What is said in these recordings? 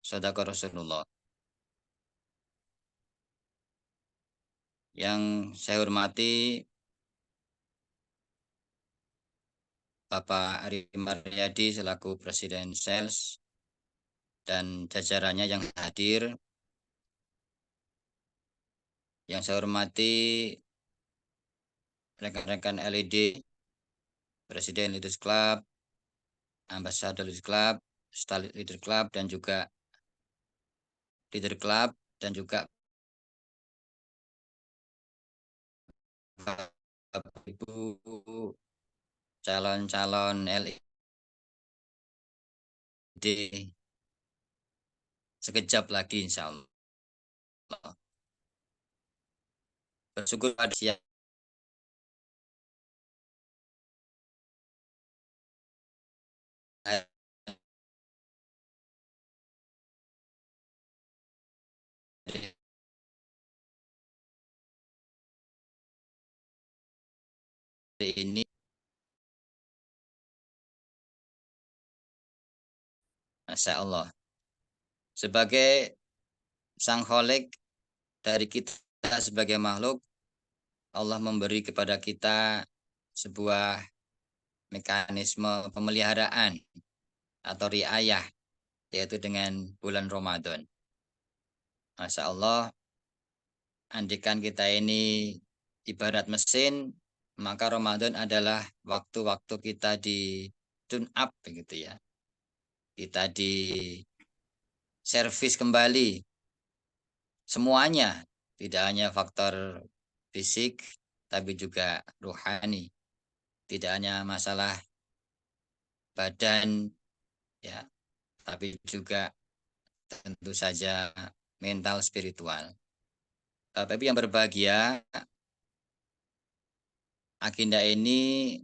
Shadaqa Rasulullah. Yang saya hormati Bapak Ari Maryadi selaku Presiden Sales dan jajarannya yang hadir. Yang saya hormati rekan-rekan LED, Presiden Leaders Club, Ambassador Leaders Club, Staff Leader Club, dan juga Leader Club, dan juga Bapak Ibu calon-calon LED sekejap lagi insya Allah. Bersyukur pada siang hari ini, Masya Allah, sebagai sang kholik dari kita sebagai makhluk, Allah memberi kepada kita sebuah mekanisme pemeliharaan atau riayah, yaitu dengan bulan Ramadan. Masya Allah, andikan kita ini ibarat mesin, maka Ramadan adalah waktu-waktu kita di tune up begitu ya. Kita di servis kembali semuanya, tidak hanya faktor fisik tapi juga rohani. Tidak hanya masalah badan ya, tapi juga tentu saja mental spiritual. Bapak Ibu yang berbahagia, agenda ini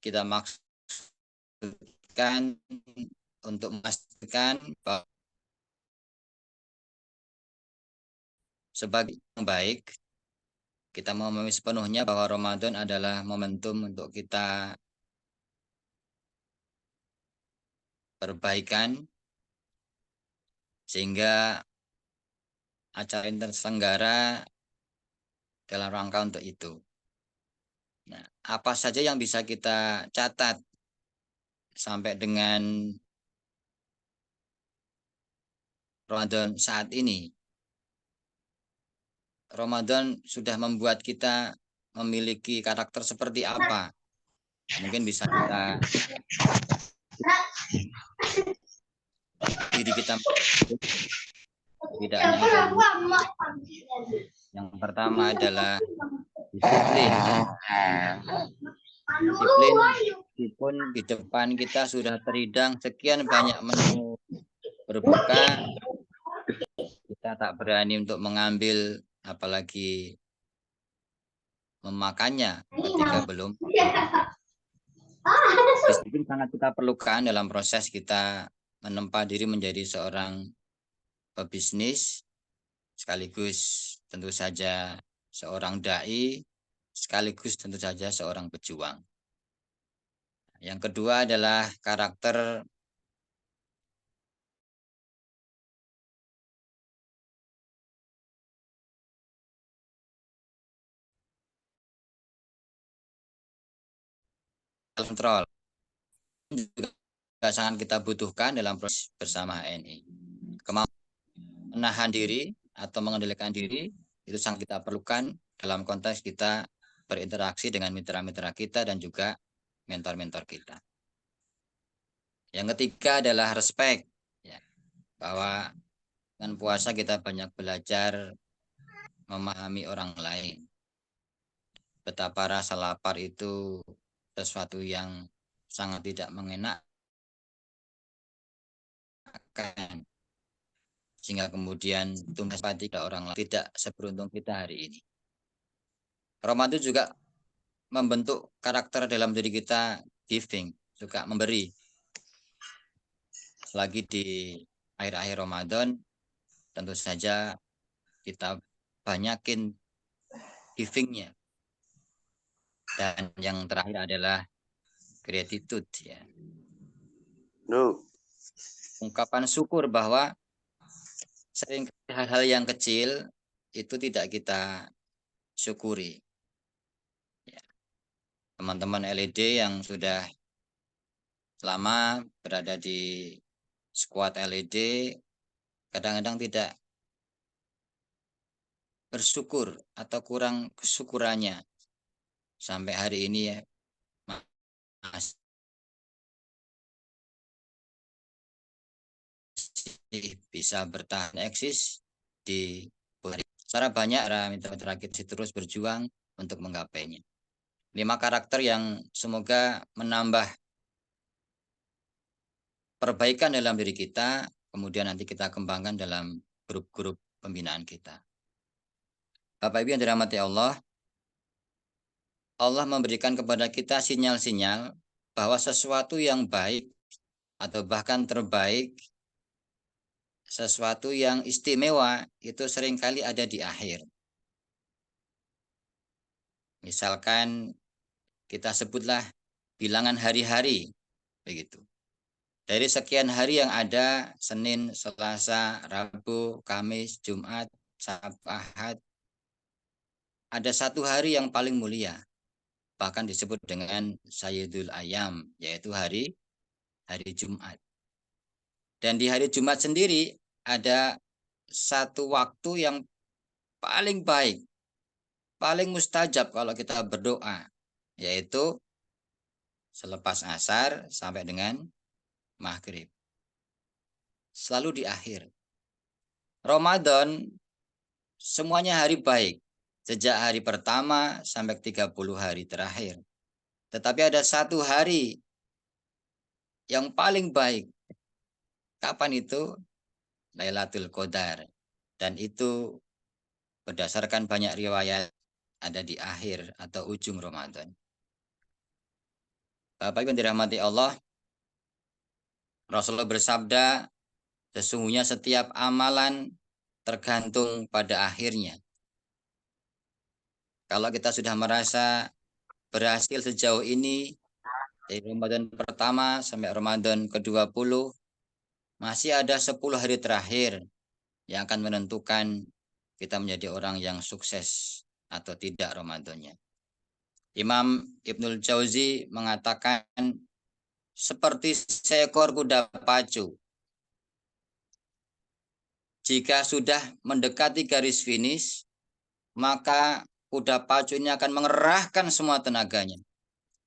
kita maksudkan untuk memastikan bahwa sebagai yang baik, kita memahami sepenuhnya bahwa Ramadan adalah momentum untuk kita perbaikan, sehingga acara ini terselenggara dalam rangka untuk itu. Nah, apa saja yang bisa kita catat sampai dengan Ramadan saat ini? Ramadan sudah membuat kita memiliki karakter seperti apa? Mungkin bisa kita diri kita tidak hanya itu. Yang pertama adalah disiplin. Disiplin meskipun di depan kita sudah teridang sekian banyak menu berbuka, kita tak berani untuk mengambil apalagi memakannya ketika belum. Disiplin sangat kita perlukan dalam proses kita menempa diri menjadi seorang pebisnis, sekaligus tentu saja seorang dai, sekaligus tentu saja seorang pejuang. Yang kedua adalah karakter kontrol, juga sangat kita butuhkan dalam proses bersama HNI. Kemampuan menahan diri atau mengendalikan diri itu sangat kita perlukan dalam konteks kita berinteraksi dengan mitra-mitra kita dan juga mentor-mentor kita. Yang ketiga adalah respect, ya, bahwa dengan puasa kita banyak belajar memahami orang lain. Betapa rasa lapar itu sesuatu yang sangat tidak mengenakan, sehingga kemudian tunas pada orang lain tidak seberuntung kita hari ini. Ramadan juga membentuk karakter dalam diri kita, giving, suka memberi. Selagi di akhir-akhir Ramadan, tentu saja kita banyakin givingnya. Dan yang terakhir adalah gratitude, ya. Ungkapan syukur bahwa sering hal-hal yang kecil itu tidak kita syukuri. Ya, teman-teman LED yang sudah lama berada di squad LED kadang-kadang tidak bersyukur atau kurang kesyukurannya sampai hari ini ya masih bisa bertahan eksis di hari. Secara banyak mitra-mitra kita terus berjuang untuk menggapainya. 5 karakter yang semoga menambah perbaikan dalam diri kita, kemudian nanti kita kembangkan dalam grup-grup pembinaan kita. Bapak Ibu yang dirahmati Allah, Allah memberikan kepada kita sinyal-sinyal bahwa sesuatu yang baik atau bahkan terbaik, sesuatu yang istimewa itu seringkali ada di akhir. Misalkan kita sebutlah bilangan hari-hari, begitu. Dari sekian hari yang ada, Senin, Selasa, Rabu, Kamis, Jumat, Sabtu, Ahad, ada satu hari yang paling mulia, bahkan disebut dengan Sayyidul Ayam, yaitu hari Jumat. Dan di hari Jumat sendiri ada satu waktu yang paling baik, paling mustajab kalau kita berdoa, yaitu selepas asar sampai dengan maghrib. Selalu di akhir. Ramadan semuanya hari baik. Sejak hari pertama sampai 30 hari terakhir. Tetapi ada satu hari yang paling baik. Kapan itu? Lailatul Qadar. Dan itu berdasarkan banyak riwayat ada di akhir atau ujung Ramadan. Bapak Ibu yang dirahmati Allah, Rasulullah bersabda, sesungguhnya setiap amalan tergantung pada akhirnya. Kalau kita sudah merasa berhasil sejauh ini, dari Ramadan pertama sampai Ramadan ke-20, masih ada 10 hari terakhir yang akan menentukan kita menjadi orang yang sukses atau tidak Ramadannya. Imam Ibnul Jauzi mengatakan seperti seekor kuda pacu. Jika sudah mendekati garis finish, maka kuda pacu ini akan mengerahkan semua tenaganya,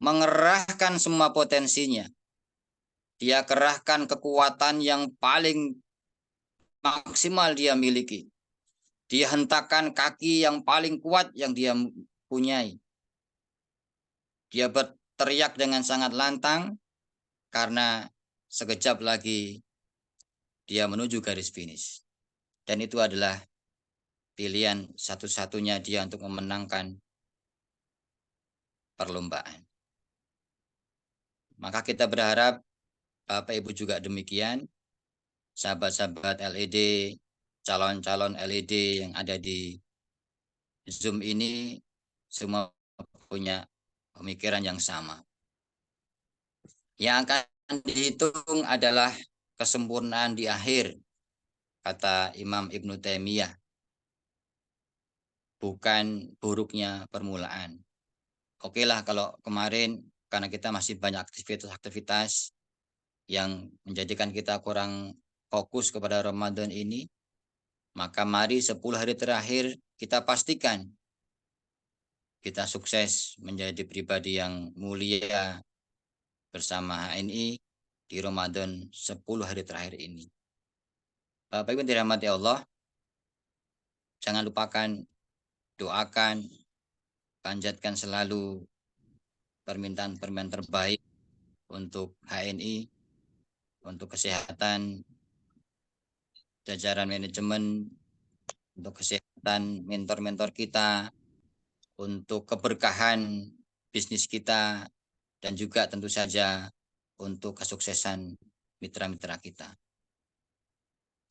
mengerahkan semua potensinya. Dia kerahkan kekuatan yang paling maksimal dia miliki. Dia hentakan kaki yang paling kuat yang dia punyai. Dia berteriak dengan sangat lantang karena sekejap lagi dia menuju garis finish. Dan itu adalah pilihan satu-satunya dia untuk memenangkan perlombaan. Maka kita berharap Bapak Ibu juga demikian, sahabat-sahabat LED, calon-calon LED yang ada di Zoom ini semua punya pemikiran yang sama. Yang akan dihitung adalah kesempurnaan di akhir, kata Imam Ibnu Taimiyah, bukan buruknya permulaan. Oke lah kalau kemarin karena kita masih banyak aktivitas-aktivitas yang menjadikan kita kurang fokus kepada Ramadan ini, maka mari 10 hari terakhir kita pastikan kita sukses menjadi pribadi yang mulia bersama HNI di Ramadan 10 hari terakhir ini. Bapak Ibu dirahmati Allah, jangan lupakan, doakan, panjatkan selalu permintaan-permintaan terbaik untuk HNI, untuk kesehatan jajaran manajemen, untuk kesehatan mentor-mentor kita, untuk keberkahan bisnis kita, dan juga tentu saja untuk kesuksesan mitra-mitra kita.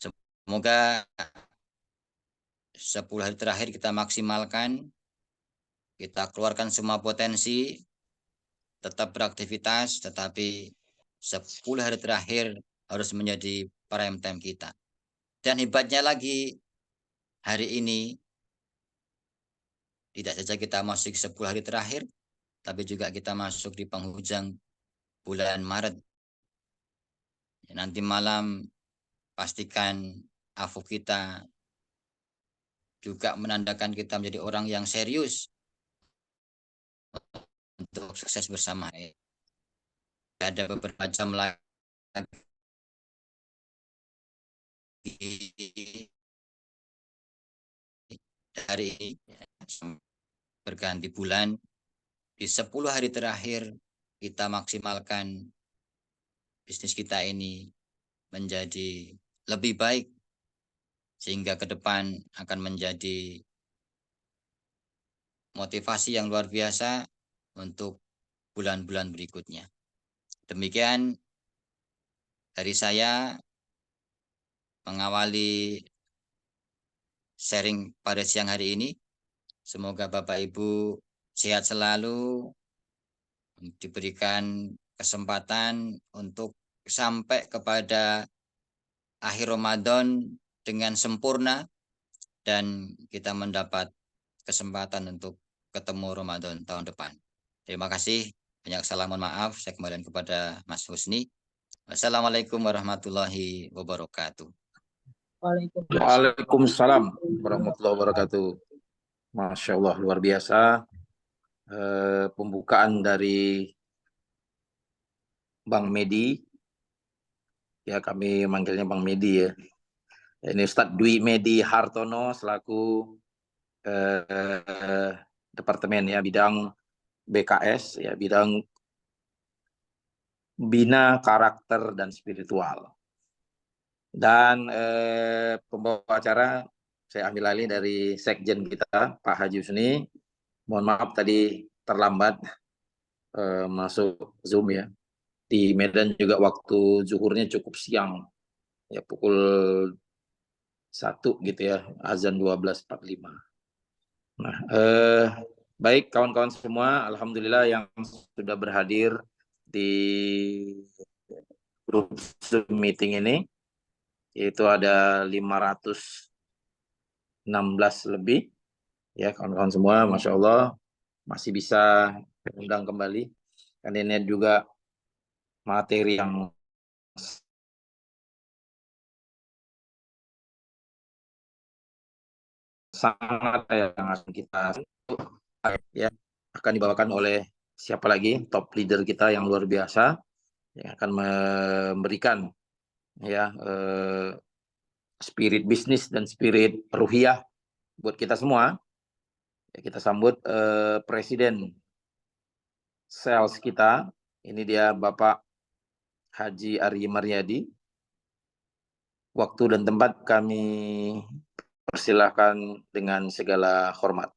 Semoga 10 hari terakhir kita maksimalkan, kita keluarkan semua potensi, tetap beraktivitas, tetapi 10 hari terakhir harus menjadi prime time kita. Dan hebatnya lagi, hari ini tidak saja kita masuk 10 hari terakhir, tapi juga kita masuk di penghujung bulan Maret. Nanti malam pastikan AFU kita juga menandakan kita menjadi orang yang serius untuk sukses bersama. Ada beberapa jam lagi dari berganti bulan. Di 10 hari terakhir kita maksimalkan bisnis kita ini menjadi lebih baik, sehingga ke depan akan menjadi motivasi yang luar biasa untuk bulan-bulan berikutnya. Demikian dari saya mengawali sharing pada siang hari ini. Semoga Bapak Ibu sehat selalu, diberikan kesempatan untuk sampai kepada akhir Ramadan dengan sempurna, dan kita mendapat kesempatan untuk ketemu Ramadan tahun depan. Terima kasih. Banyak salam, mohon maaf. Saya kembali kepada Mas Husni. Wassalamualaikum warahmatullahi wabarakatuh. Waalaikumsalam warahmatullahi wabarakatuh. Masya Allah, luar biasa pembukaan dari Bang Medi. Ya, kami manggilnya Bang Medi ya. Ini Ustadz Dwi Medi Hartono selaku Departemen ya bidang BKS ya, bidang bina karakter dan spiritual. Dan pembawa acara saya ambil alih dari Sekjen kita Pak Haji Husni. Mohon maaf tadi terlambat masuk Zoom ya. Di Medan juga waktu zuhurnya cukup siang ya, pukul 1 gitu ya, azan 12.45. Nah, baik kawan-kawan semua, alhamdulillah yang sudah berhadir di grup Zoom meeting ini, yaitu ada 516 lebih ya kawan-kawan semua, Masya Allah masih bisa undang kembali. Dan ini juga materi yang sangat yang akan kita ya akan dibawakan oleh siapa lagi, top leader kita yang luar biasa yang akan memberikan ya spirit bisnis dan spirit ruhiyah buat kita semua. Ya, kita sambut Presiden Sales kita, ini dia Bapak Haji Ari Maryadi. Waktu dan tempat kami persilahkan dengan segala hormat.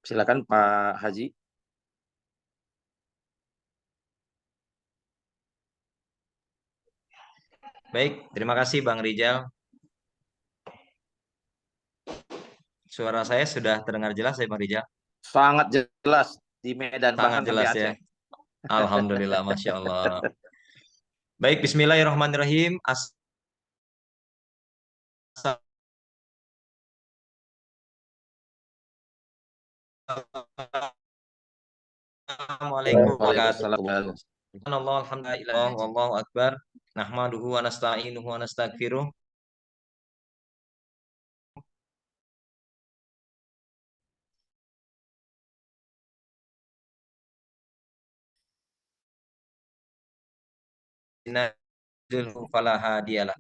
Silakan Pak Haji. Baik, terima kasih Bang Rijal. Suara saya sudah terdengar jelas ya Bang Rijal? Sangat jelas di Medan, Sangat bahkan jelas sampai ya. Aceh. Alhamdulillah, Masya Allah. Baik, Bismillahirrahmanirrahim. Assalamualaikum warahmatullahi wabarakatuh. Alhamdulillah, wallahu akbar. Nahmaduhu wa nasta'inuhu wa nastaghfiruh. Fala hadiyalah.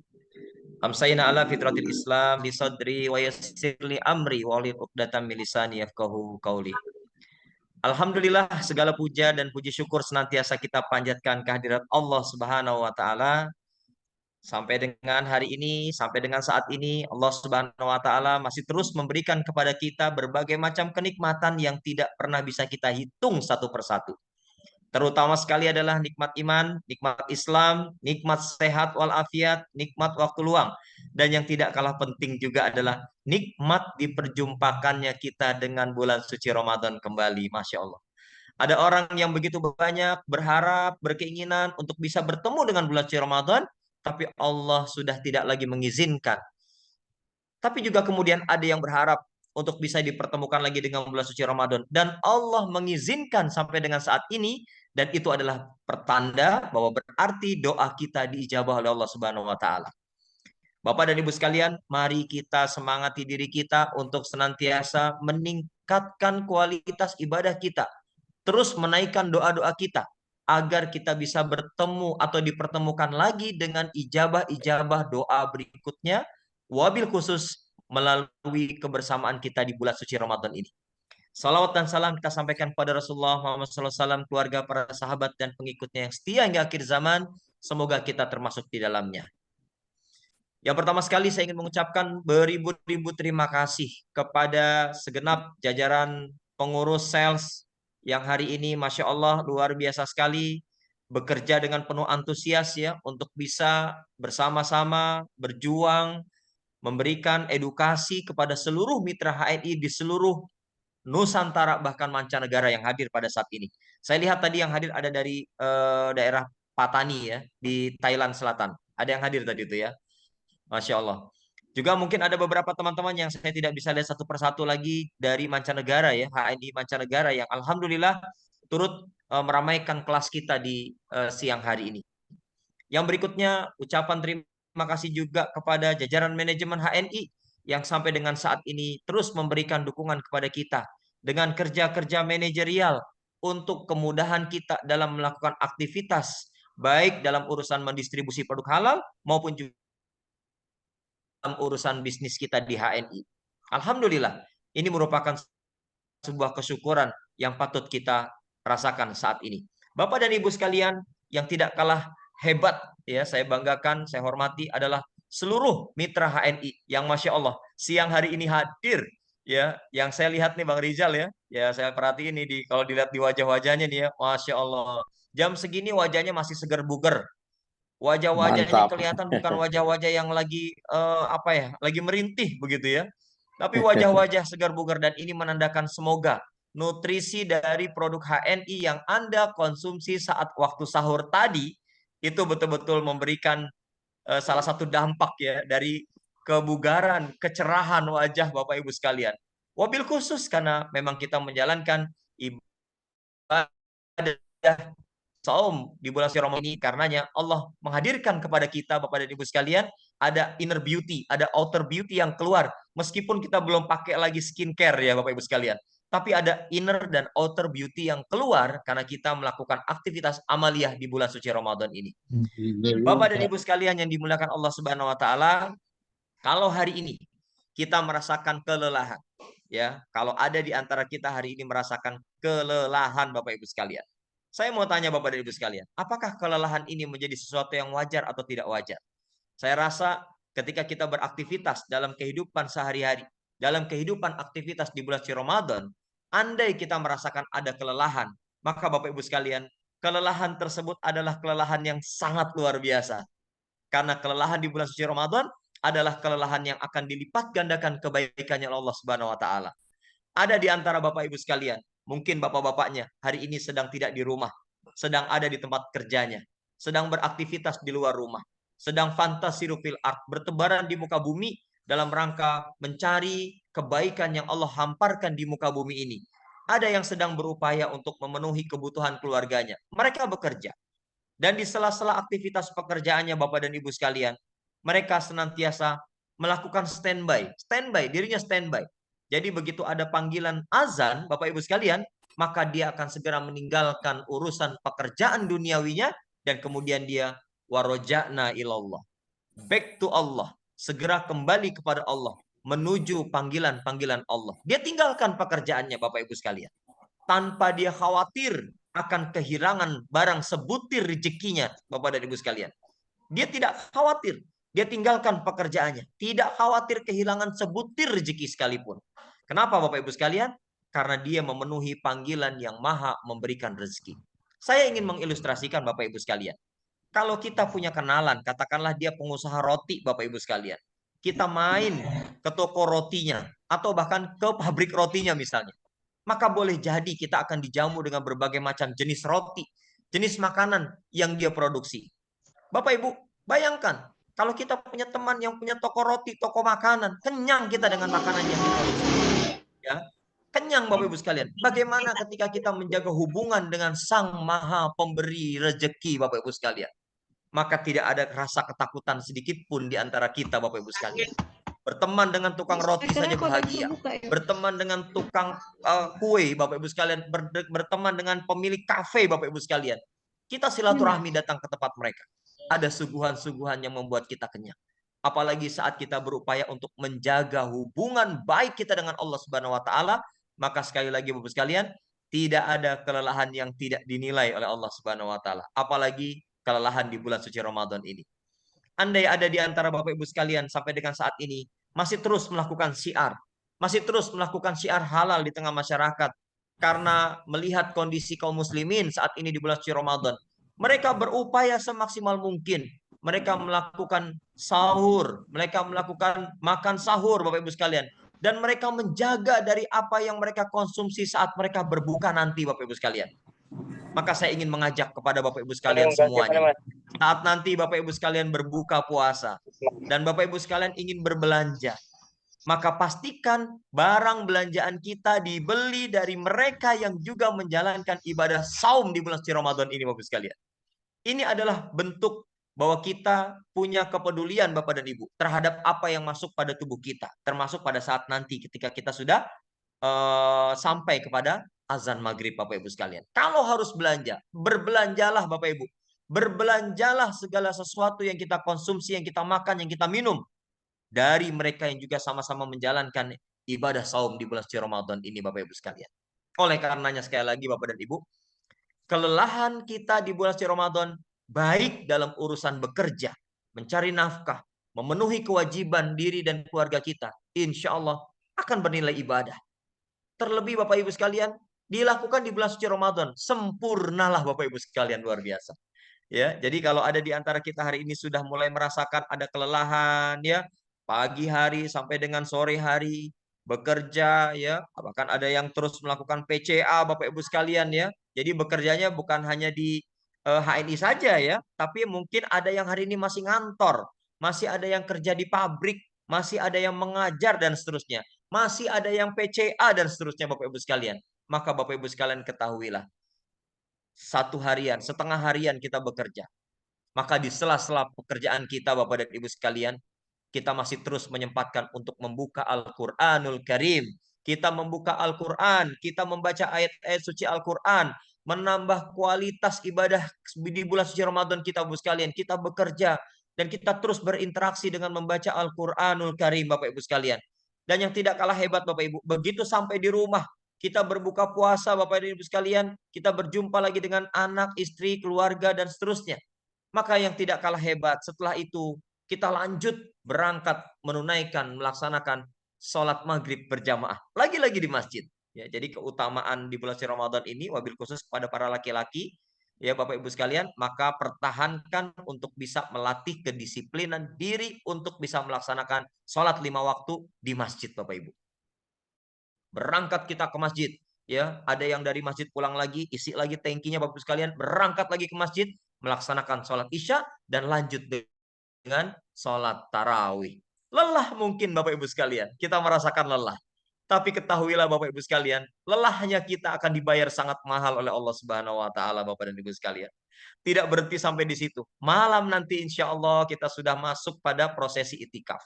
Amsayna ala fitratil Islam bi sadri wa yassir li amri wa lil uqdatam min lisani yafqahu qauli. Alhamdulillah, segala puja dan puji syukur senantiasa kita panjatkan kehadirat Allah Subhanahu wa taala. Sampai dengan hari ini, sampai dengan saat ini, Allah Subhanahu wa taala masih terus memberikan kepada kita berbagai macam kenikmatan yang tidak pernah bisa kita hitung satu persatu. Terutama sekali adalah nikmat iman, nikmat Islam, nikmat sehat walafiat, nikmat waktu luang. Dan yang tidak kalah penting juga adalah nikmat diperjumpakannya kita dengan bulan suci Ramadan kembali. Masya Allah. Ada orang yang begitu banyak berharap, berkeinginan untuk bisa bertemu dengan bulan suci Ramadan, tapi Allah sudah tidak lagi mengizinkan. Tapi juga kemudian ada yang berharap untuk bisa dipertemukan lagi dengan bulan suci Ramadan. Dan Allah mengizinkan sampai dengan saat ini. Dan itu adalah pertanda bahwa berarti doa kita diijabah oleh Allah Subhanahu wa Ta'ala. Bapak dan Ibu sekalian, mari kita semangati diri kita untuk senantiasa meningkatkan kualitas ibadah kita. Terus menaikkan doa-doa kita agar kita bisa bertemu atau dipertemukan lagi dengan ijabah-ijabah doa berikutnya, wabil khusus melalui kebersamaan kita di bulan suci Ramadan ini. Salawat dan salam kita sampaikan kepada Rasulullah Muhammad SAW, keluarga, para sahabat, dan pengikutnya yang setia hingga akhir zaman. Semoga kita termasuk di dalamnya. Yang pertama sekali saya ingin mengucapkan beribu-ribu terima kasih kepada segenap jajaran pengurus sales yang hari ini Masya Allah luar biasa sekali bekerja dengan penuh antusias ya untuk bisa bersama-sama berjuang memberikan edukasi kepada seluruh mitra HNI di seluruh Nusantara bahkan mancanegara yang hadir pada saat ini. Saya lihat tadi yang hadir ada dari daerah Patani ya di Thailand Selatan. Ada yang hadir tadi itu ya. Masya Allah. Juga mungkin ada beberapa teman-teman yang saya tidak bisa lihat satu persatu lagi dari mancanegara ya, HNI mancanegara yang alhamdulillah turut meramaikan kelas kita di siang hari ini. Yang berikutnya ucapan terima kasih juga kepada jajaran manajemen HNI yang sampai dengan saat ini terus memberikan dukungan kepada kita dengan kerja-kerja manajerial untuk kemudahan kita dalam melakukan aktivitas baik dalam urusan mendistribusi produk halal maupun juga dalam urusan bisnis kita di HNI. Alhamdulillah, ini merupakan sebuah kesyukuran yang patut kita rasakan saat ini. Bapak dan Ibu sekalian, yang tidak kalah hebat ya, saya banggakan, saya hormati adalah seluruh mitra HNI yang Masya Allah siang hari ini hadir ya. Yang saya lihat nih Bang Rizal ya saya perhatiin nih kalau dilihat di wajah-wajahnya nih ya, Masya Allah. Jam segini wajahnya masih segar bugar. Wajah-wajah ini Mantap. kelihatan bukan wajah-wajah yang lagi lagi merintih begitu ya. Tapi wajah-wajah segar bugar dan ini menandakan semoga nutrisi dari produk HNI yang Anda konsumsi saat waktu sahur tadi itu betul-betul memberikan salah satu dampak ya dari kebugaran, kecerahan wajah Bapak Ibu sekalian. Wabil khusus karena memang kita menjalankan ibadah saum di bulan suci Ramadan ini karenanya Allah menghadirkan kepada kita Bapak dan Ibu sekalian ada inner beauty, ada outer beauty yang keluar meskipun kita belum pakai lagi skincare ya Bapak Ibu sekalian. Tapi ada inner dan outer beauty yang keluar karena kita melakukan aktivitas amaliyah di bulan suci Ramadan ini. Bapak dan Ibu sekalian yang dimuliakan Allah Subhanahu wa taala, kalau hari ini kita merasakan kelelahan ya, kalau ada di antara kita hari ini merasakan kelelahan Bapak Ibu sekalian. Saya mau tanya Bapak dan Ibu sekalian, apakah kelelahan ini menjadi sesuatu yang wajar atau tidak wajar? Saya rasa ketika kita beraktivitas dalam kehidupan sehari-hari, dalam kehidupan aktivitas di bulan suci Ramadan, andai kita merasakan ada kelelahan, maka Bapak Ibu sekalian, kelelahan tersebut adalah kelelahan yang sangat luar biasa. Karena kelelahan di bulan suci Ramadan adalah kelelahan yang akan dilipat gandakan kebaikannya Allah Subhanahu wa taala. Ada di antara Bapak Ibu sekalian, mungkin bapak-bapaknya hari ini sedang tidak di rumah, sedang ada di tempat kerjanya, sedang beraktivitas di luar rumah, sedang fantasi fil ard, bertebaran di muka bumi dalam rangka mencari kebaikan yang Allah hamparkan di muka bumi ini. Ada yang sedang berupaya untuk memenuhi kebutuhan keluarganya. Mereka bekerja. Dan di sela-sela aktivitas pekerjaannya Bapak dan Ibu sekalian, mereka senantiasa melakukan standby. Standby, dirinya standby. Jadi begitu ada panggilan azan, Bapak Ibu sekalian, maka dia akan segera meninggalkan urusan pekerjaan duniawinya dan kemudian dia waroja'na ilallah. Back to Allah. Segera kembali kepada Allah. Menuju panggilan-panggilan Allah. Dia tinggalkan pekerjaannya Bapak Ibu sekalian. Tanpa dia khawatir akan kehilangan barang sebutir rezekinya Bapak dan Ibu sekalian. Dia tidak khawatir. Dia tinggalkan pekerjaannya. Tidak khawatir kehilangan sebutir rezeki sekalipun. Kenapa Bapak Ibu sekalian? Karena dia memenuhi panggilan yang maha memberikan rezeki. Saya ingin mengilustrasikan Bapak Ibu sekalian. Kalau kita punya kenalan, katakanlah dia pengusaha roti Bapak Ibu sekalian. kita main ke toko rotinya atau bahkan ke pabrik rotinya misalnya, maka boleh jadi kita akan dijamu dengan berbagai macam jenis roti, jenis makanan yang dia produksi. Bapak Ibu, bayangkan kalau kita punya teman yang punya toko roti, toko makanan, kenyang kita dengan makanan yang diproduksi. Ya, kenyang Bapak Ibu sekalian. Bagaimana ketika kita menjaga hubungan dengan Sang Maha Pemberi rezeki Bapak Ibu sekalian? Maka tidak ada rasa ketakutan sedikit pun di antara kita Bapak Ibu sekalian. Berteman dengan tukang roti saja bahagia. Berteman dengan tukang kue Bapak Ibu sekalian. Berteman dengan pemilik kafe Bapak Ibu sekalian. Kita silaturahmi datang ke tempat mereka. Ada suguhan-suguhan yang membuat kita kenyang. Apalagi saat kita berupaya untuk menjaga hubungan baik kita dengan Allah Subhanahu wa taala, maka sekali lagi Bapak sekalian, tidak ada kelelahan yang tidak dinilai oleh Allah Subhanahu wa taala. Apalagi kelelahan di bulan suci Ramadan ini. Andai ada di antara Bapak Ibu sekalian sampai dengan saat ini masih terus melakukan syiar, masih terus melakukan syiar halal di tengah masyarakat karena melihat kondisi kaum muslimin saat ini di bulan suci Ramadan, mereka berupaya semaksimal mungkin. Mereka melakukan sahur, mereka melakukan makan sahur Bapak Ibu sekalian, dan mereka menjaga dari apa yang mereka konsumsi saat mereka berbuka nanti Bapak Ibu sekalian. Maka saya ingin mengajak kepada Bapak Ibu sekalian semuanya, saat nanti Bapak Ibu sekalian berbuka puasa dan Bapak Ibu sekalian ingin berbelanja, maka pastikan barang belanjaan kita dibeli dari mereka yang juga menjalankan ibadah saum di bulan suci Ramadan ini Bapak Ibu sekalian. Ini adalah bentuk bahwa kita punya kepedulian Bapak dan Ibu terhadap apa yang masuk pada tubuh kita, termasuk pada saat nanti ketika kita sudah sampai kepada azan maghrib Bapak Ibu sekalian. Kalau harus belanja, berbelanjalah Bapak Ibu. Berbelanjalah segala sesuatu yang kita konsumsi, yang kita makan, yang kita minum dari mereka yang juga sama-sama menjalankan ibadah saum di bulan suci Ramadan ini Bapak Ibu sekalian. Oleh karenanya sekali lagi Bapak dan Ibu, kelelahan kita di bulan suci Ramadan baik dalam urusan bekerja, mencari nafkah, memenuhi kewajiban diri dan keluarga kita, insya Allah akan bernilai ibadah. Terlebih Bapak Ibu sekalian, dilakukan di bulan suci Ramadan. Sempurnalah Bapak Ibu sekalian, luar biasa. Ya, jadi kalau ada di antara kita hari ini sudah mulai merasakan ada kelelahan ya, pagi hari sampai dengan sore hari bekerja ya, bahkan ada yang terus melakukan PCA Bapak Ibu sekalian ya. Jadi bekerjanya bukan hanya di HNI saja ya, tapi mungkin ada yang hari ini masih ngantor, masih ada yang kerja di pabrik, masih ada yang mengajar dan seterusnya. Masih ada yang PCA dan seterusnya Bapak Ibu sekalian. Maka Bapak Ibu sekalian ketahuilah, satu harian, setengah harian kita bekerja. Maka di sela-sela pekerjaan kita Bapak dan Ibu sekalian, kita masih terus menyempatkan untuk membuka Al-Quranul Karim. Kita membuka Al-Quran, kita membaca ayat-ayat suci Al-Quran, menambah kualitas ibadah di bulan suci Ramadan kita Bapak sekalian. Kita bekerja dan kita terus berinteraksi dengan membaca Al-Quranul Karim Bapak Ibu sekalian. Dan yang tidak kalah hebat Bapak Ibu, begitu sampai di rumah, kita berbuka puasa Bapak dan Ibu sekalian, kita berjumpa lagi dengan anak, istri, keluarga, dan seterusnya. Maka yang tidak kalah hebat setelah itu, kita lanjut berangkat menunaikan, melaksanakan sholat maghrib berjamaah. Lagi-lagi di masjid. Ya, jadi keutamaan di bulan Ramadan ini, wabil khusus kepada para laki-laki, ya Bapak Ibu sekalian, maka pertahankan untuk bisa melatih kedisiplinan diri untuk bisa melaksanakan sholat 5 waktu di masjid Bapak Ibu. Berangkat kita ke masjid, ya ada yang dari masjid pulang lagi, isi lagi tangkinya Bapak Ibu sekalian, berangkat lagi ke masjid, melaksanakan sholat isya dan lanjut dengan sholat tarawih. Lelah mungkin Bapak Ibu sekalian, kita merasakan lelah. Tapi ketahuilah Bapak Ibu sekalian, lelahnya kita akan dibayar sangat mahal oleh Allah Subhanahu wa taala Bapak dan Ibu sekalian. Tidak berhenti sampai di situ. Malam nanti insya Allah kita sudah masuk pada prosesi itikaf.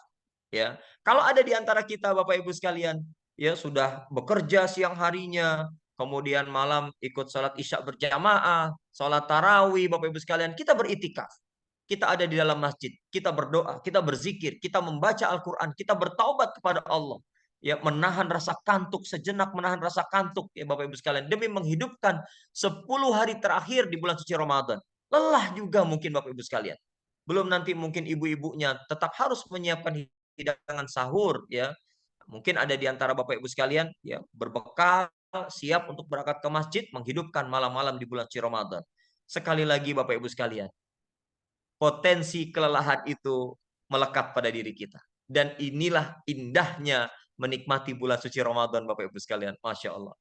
Ya, kalau ada di antara kita Bapak Ibu sekalian, ya sudah bekerja siang harinya, kemudian malam ikut sholat isya berjamaah, sholat tarawih Bapak Ibu sekalian, kita beritikaf. Kita ada di dalam masjid, kita berdoa, kita berzikir, kita membaca Al-Quran, kita bertaubat kepada Allah. Ya, menahan rasa kantuk sejenak, menahan rasa kantuk ya Bapak Ibu sekalian demi menghidupkan 10 hari terakhir di bulan suci Ramadan. Lelah juga mungkin Bapak Ibu sekalian. Belum nanti mungkin ibu-ibunya tetap harus menyiapkan hidangan sahur ya. Mungkin ada di antara Bapak Ibu sekalian ya berbekal siap untuk berangkat ke masjid menghidupkan malam-malam di bulan suci Ramadan. Sekali lagi Bapak Ibu sekalian, potensi kelelahan itu melekat pada diri kita. Dan inilah indahnya menikmati bulan suci Ramadan, Bapak Ibu sekalian. Masya Allah.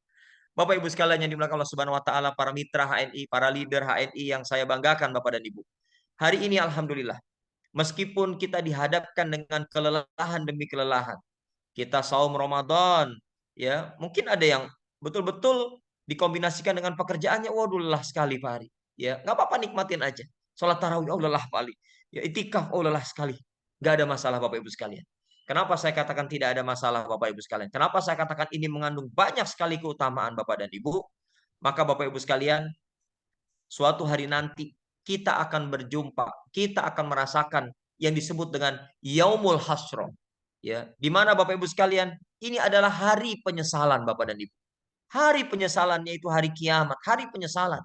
Bapak Ibu sekalian yang dimuliakan Allah Subhanahu wa taala, para mitra HNI, para leader HNI yang saya banggakan Bapak dan Ibu. Hari ini alhamdulillah, meskipun kita dihadapkan dengan kelelahan demi kelelahan, kita saum Ramadan, ya, mungkin ada yang betul-betul dikombinasikan dengan pekerjaannya, waduh lelah sekali Pak Ari. Ya, nggak apa-apa, nikmatin aja. Sholat tarawih, oh lelah Pak Ali. Ya, itikaf, oh lelah sekali. Nggak ada masalah Bapak Ibu sekalian. Kenapa saya katakan tidak ada masalah Bapak Ibu sekalian? Kenapa saya katakan ini mengandung banyak sekali keutamaan Bapak dan Ibu? Maka Bapak Ibu sekalian, suatu hari nanti kita akan berjumpa, kita akan merasakan yang disebut dengan Yaumul Hasro. Ya, di mana Bapak Ibu sekalian, ini adalah hari penyesalan Bapak dan Ibu. Hari penyesalannya itu hari kiamat, hari penyesalan.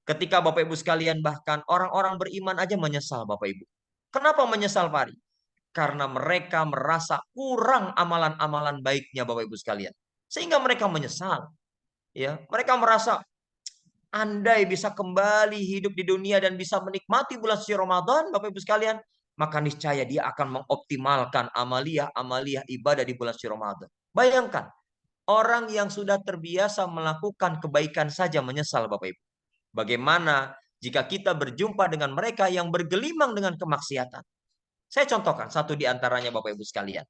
Ketika Bapak Ibu sekalian, bahkan orang-orang beriman aja menyesal Bapak Ibu. Kenapa menyesal Pak Ari? Karena mereka merasa kurang amalan-amalan baiknya Bapak Ibu sekalian. Sehingga mereka menyesal. Ya, mereka merasa andai bisa kembali hidup di dunia dan bisa menikmati bulan suci Ramadan Bapak Ibu sekalian, maka niscaya dia akan mengoptimalkan amaliyah ibadah di bulan suci Ramadan. Bayangkan, orang yang sudah terbiasa melakukan kebaikan saja menyesal Bapak Ibu. Bagaimana jika kita berjumpa dengan mereka yang bergelimang dengan kemaksiatan? Saya contohkan satu di antaranya Bapak Ibu sekalian.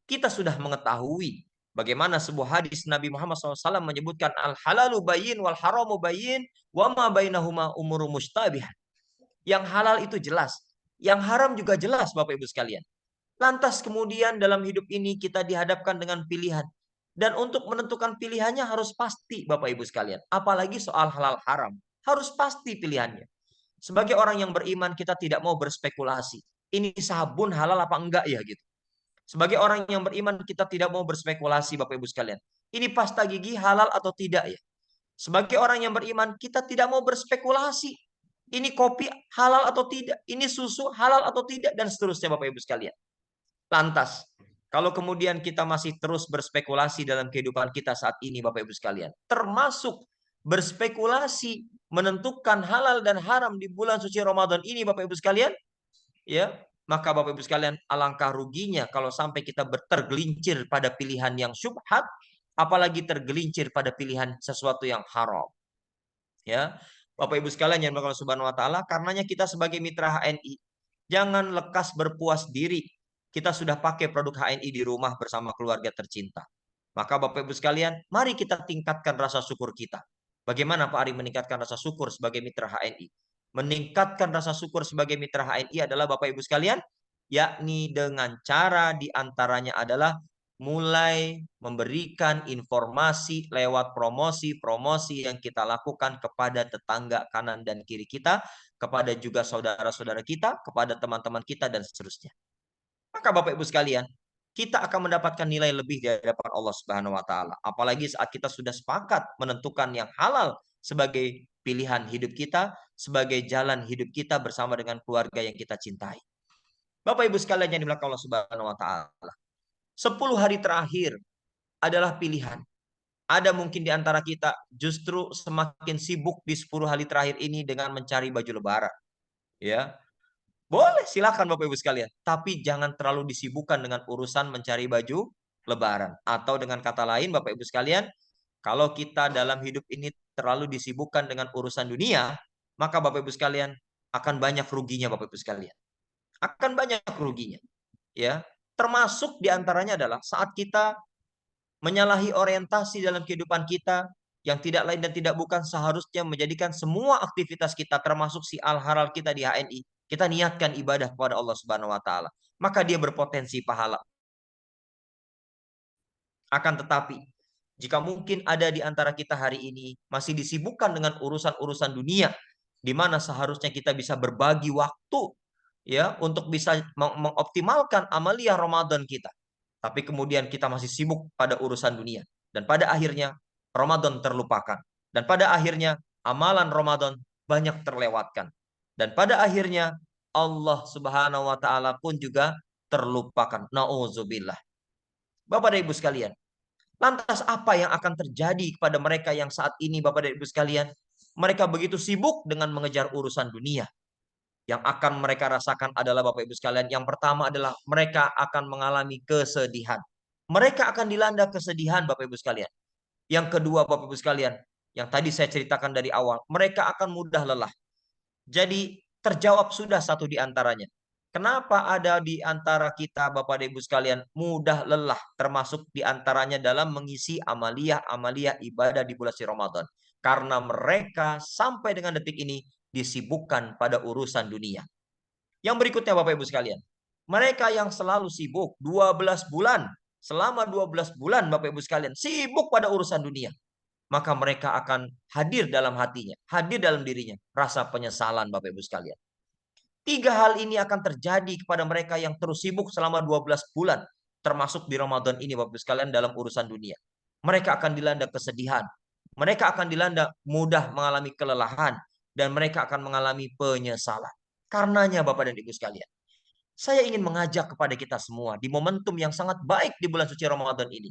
Kita sudah mengetahui bagaimana sebuah hadis Nabi Muhammad SAW menyebutkan al-halalu bayyin wal haramu bayyin wa ma bainahuma umuru mustabih. Yang halal itu jelas, yang haram juga jelas Bapak Ibu sekalian. Lantas kemudian dalam hidup ini kita dihadapkan dengan pilihan. Dan untuk menentukan pilihannya harus pasti Bapak Ibu sekalian. Apalagi soal halal haram. Harus pasti pilihannya. Sebagai orang yang beriman kita tidak mau berspekulasi. Ini sabun halal apa enggak ya gitu. Sebagai orang yang beriman kita tidak mau berspekulasi Bapak Ibu sekalian. Ini pasta gigi halal atau tidak ya. Sebagai orang yang beriman kita tidak mau berspekulasi. Ini kopi halal atau tidak. Ini susu halal atau tidak. Dan seterusnya Bapak Ibu sekalian. Lantas, kalau kemudian kita masih terus berspekulasi dalam kehidupan kita saat ini Bapak Ibu sekalian. Termasuk berspekulasi menentukan halal dan haram di bulan suci Ramadan ini Bapak Ibu sekalian. Ya, maka Bapak Ibu sekalian alangkah ruginya kalau sampai kita tergelincir pada pilihan yang syubhat, apalagi tergelincir pada pilihan sesuatu yang haram. Ya, Bapak Ibu sekalian yang Allah Subhanahu wa taala, karenanya kita sebagai mitra HNI jangan lekas berpuas diri. Kita sudah pakai produk HNI di rumah bersama keluarga tercinta. Maka Bapak Ibu sekalian, mari kita tingkatkan rasa syukur kita. Bagaimana Pak Ari meningkatkan rasa syukur sebagai mitra HNI? Meningkatkan rasa syukur sebagai mitra HNI adalah Bapak Ibu sekalian, yakni dengan cara diantaranya adalah mulai memberikan informasi lewat promosi-promosi yang kita lakukan kepada tetangga kanan dan kiri kita, kepada juga saudara-saudara kita, kepada teman-teman kita, dan seterusnya. Maka Bapak Ibu sekalian, kita akan mendapatkan nilai lebih di hadapan Allah Subhanahu wa taala. Apalagi saat kita sudah sepakat menentukan yang halal sebagai pilihan hidup kita, sebagai jalan hidup kita bersama dengan keluarga yang kita cintai. Bapak Ibu sekalian yang dimuliakan Allah Subhanahu wa taala. 10 hari terakhir adalah pilihan. Ada mungkin di antara kita justru semakin sibuk di 10 hari terakhir ini dengan mencari baju lebaran. Ya, boleh, silakan Bapak Ibu sekalian. Tapi jangan terlalu disibukkan dengan urusan mencari baju lebaran. Atau dengan kata lain Bapak Ibu sekalian, kalau kita dalam hidup ini terlalu disibukkan dengan urusan dunia, maka Bapak Ibu sekalian akan banyak ruginya Bapak Ibu sekalian. Akan banyak ruginya. Ya, termasuk diantaranya adalah saat kita menyalahi orientasi dalam kehidupan kita yang tidak lain dan tidak bukan seharusnya menjadikan semua aktivitas kita termasuk si al-halal kita di HNI kita niatkan ibadah kepada Allah Subhanahu wa taala, maka dia berpotensi pahala. Akan tetapi, jika mungkin ada di antara kita hari ini masih disibukkan dengan urusan-urusan dunia, di mana seharusnya kita bisa berbagi waktu ya untuk bisa mengoptimalkan amaliyah Ramadan kita. Tapi kemudian kita masih sibuk pada urusan dunia. Dan pada akhirnya Ramadan terlupakan. Dan pada akhirnya amalan Ramadan banyak terlewatkan. Dan pada akhirnya Allah Subhanahu wa taala pun juga terlupakan. Nauzubillah. Bapak dan Ibu sekalian, lantas apa yang akan terjadi kepada mereka yang saat ini Bapak dan Ibu sekalian? Mereka begitu sibuk dengan mengejar urusan dunia. Yang akan mereka rasakan adalah Bapak Ibu sekalian, yang pertama adalah mereka akan mengalami kesedihan. Mereka akan dilanda kesedihan Bapak Ibu sekalian. Yang kedua Bapak Ibu sekalian, yang tadi saya ceritakan dari awal, mereka akan mudah lelah. Jadi terjawab sudah satu di antaranya. Kenapa ada di antara kita Bapak dan Ibu sekalian mudah lelah, termasuk di antaranya dalam mengisi amalia-amalia ibadah di bulan Ramadan? Karena mereka sampai dengan detik ini disibukkan pada urusan dunia. Yang berikutnya Bapak Ibu sekalian, mereka yang selalu sibuk 12 bulan, selama 12 bulan Bapak Ibu sekalian sibuk pada urusan dunia, maka mereka akan hadir dalam hatinya, hadir dalam dirinya rasa penyesalan Bapak Ibu sekalian. 3 hal ini akan terjadi kepada mereka yang terus sibuk selama 12 bulan, termasuk di Ramadan ini Bapak Ibu sekalian dalam urusan dunia. Mereka akan dilanda kesedihan, mereka akan dilanda mudah mengalami kelelahan, dan mereka akan mengalami penyesalan. Karenanya Bapak dan Ibu sekalian, saya ingin mengajak kepada kita semua di momentum yang sangat baik di bulan suci Ramadan ini.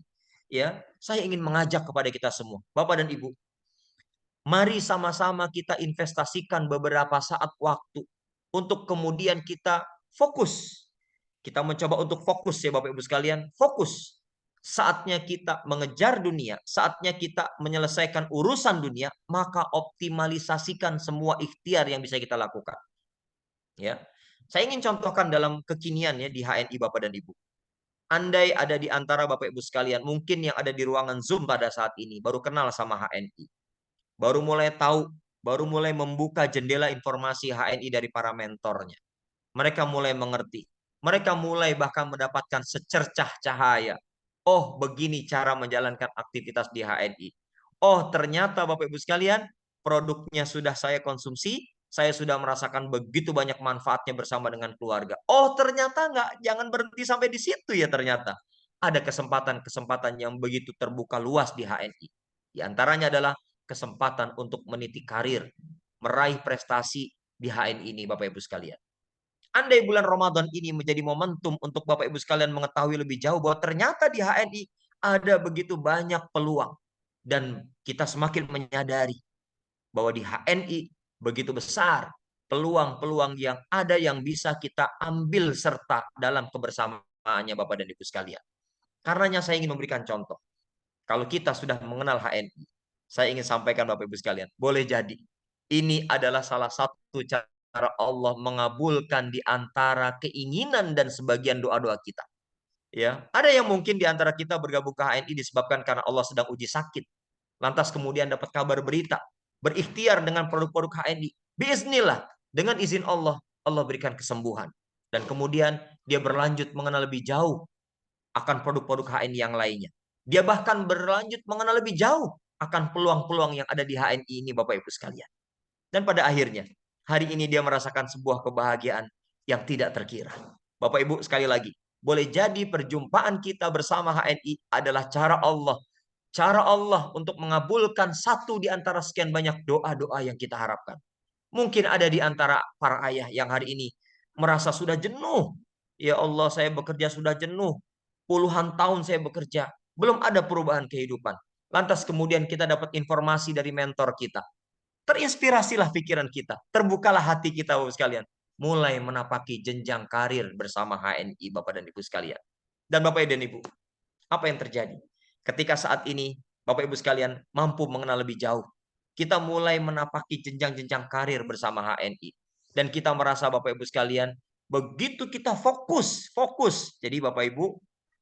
Ya, saya ingin mengajak kepada kita semua, Bapak dan Ibu, mari sama-sama kita investasikan beberapa saat waktu untuk kemudian kita fokus. Kita mencoba untuk fokus ya Bapak Ibu sekalian, fokus. Saatnya kita mengejar dunia, saatnya kita menyelesaikan urusan dunia, maka optimalisasikan semua ikhtiar yang bisa kita lakukan. Ya. Saya ingin contohkan dalam kekinian ya di HNI Bapak dan Ibu. Andai ada di antara Bapak Ibu sekalian, mungkin yang ada di ruangan Zoom pada saat ini, baru kenal sama HNI. Baru mulai tahu, baru mulai membuka jendela informasi HNI dari para mentornya. Mereka mulai mengerti. Mereka mulai bahkan mendapatkan secercah cahaya. Oh, begini cara menjalankan aktivitas di HNI. Oh, ternyata Bapak Ibu sekalian, produknya sudah saya konsumsi, saya sudah merasakan begitu banyak manfaatnya bersama dengan keluarga. Oh, ternyata enggak, jangan berhenti sampai di situ ya ternyata. Ada kesempatan-kesempatan yang begitu terbuka luas di HNI. Di antaranya adalah kesempatan untuk meniti karir, meraih prestasi di HNI ini Bapak Ibu sekalian. Andai bulan Ramadan ini menjadi momentum untuk Bapak Ibu sekalian mengetahui lebih jauh bahwa ternyata di HNI ada begitu banyak peluang. Dan kita semakin menyadari bahwa di HNI begitu besar peluang-peluang yang ada yang bisa kita ambil serta dalam kebersamaannya Bapak dan Ibu sekalian. Karenanya saya ingin memberikan contoh. Kalau kita sudah mengenal HNI, saya ingin sampaikan Bapak Ibu sekalian, boleh jadi ini adalah salah satu cara Allah mengabulkan di antara keinginan dan sebagian doa-doa kita. Ya, ada yang mungkin di antara kita bergabung ke HNI disebabkan karena Allah sedang uji sakit. Lantas kemudian dapat kabar berita, berikhtiar dengan produk-produk HNI. Biiznillah, dengan izin Allah, Allah berikan kesembuhan. Dan kemudian dia berlanjut mengenal lebih jauh akan produk-produk HNI yang lainnya. Dia bahkan berlanjut mengenal lebih jauh akan peluang-peluang yang ada di HNI ini Bapak Ibu sekalian. Dan pada akhirnya, hari ini dia merasakan sebuah kebahagiaan yang tidak terkira. Bapak Ibu sekali lagi, boleh jadi perjumpaan kita bersama HNI adalah cara Allah. Cara Allah untuk mengabulkan satu di antara sekian banyak doa-doa yang kita harapkan. Mungkin ada di antara para ayah yang hari ini merasa sudah jenuh. Ya Allah, saya bekerja sudah jenuh. Puluhan tahun saya bekerja. Belum ada perubahan kehidupan. Lantas kemudian kita dapat informasi dari mentor kita. Terinspirasilah pikiran kita. Terbukalah hati kita Bapak sekalian. Mulai menapaki jenjang karir bersama HNI Bapak dan Ibu sekalian. Dan Bapak dan Ibu, apa yang terjadi? Ketika saat ini Bapak Ibu sekalian mampu mengenal lebih jauh. Kita mulai menapaki jenjang-jenjang karir bersama HNI. Dan kita merasa Bapak Ibu sekalian, begitu kita fokus. Jadi Bapak Ibu,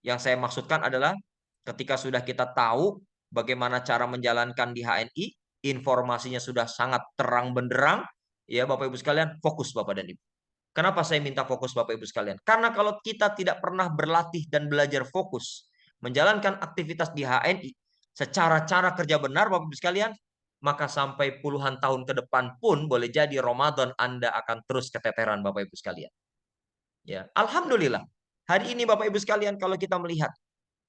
yang saya maksudkan adalah ketika sudah kita tahu bagaimana cara menjalankan di HNI, informasinya sudah sangat terang benderang, ya Bapak Ibu sekalian, fokus Bapak dan Ibu. Kenapa saya minta fokus Bapak Ibu sekalian? Karena kalau kita tidak pernah berlatih dan belajar fokus, menjalankan aktivitas di HNI, secara cara kerja benar Bapak Ibu sekalian, maka sampai puluhan tahun ke depan pun boleh jadi Ramadan Anda akan terus keteteran Bapak Ibu sekalian. Ya, alhamdulillah. Hari ini Bapak Ibu sekalian kalau kita melihat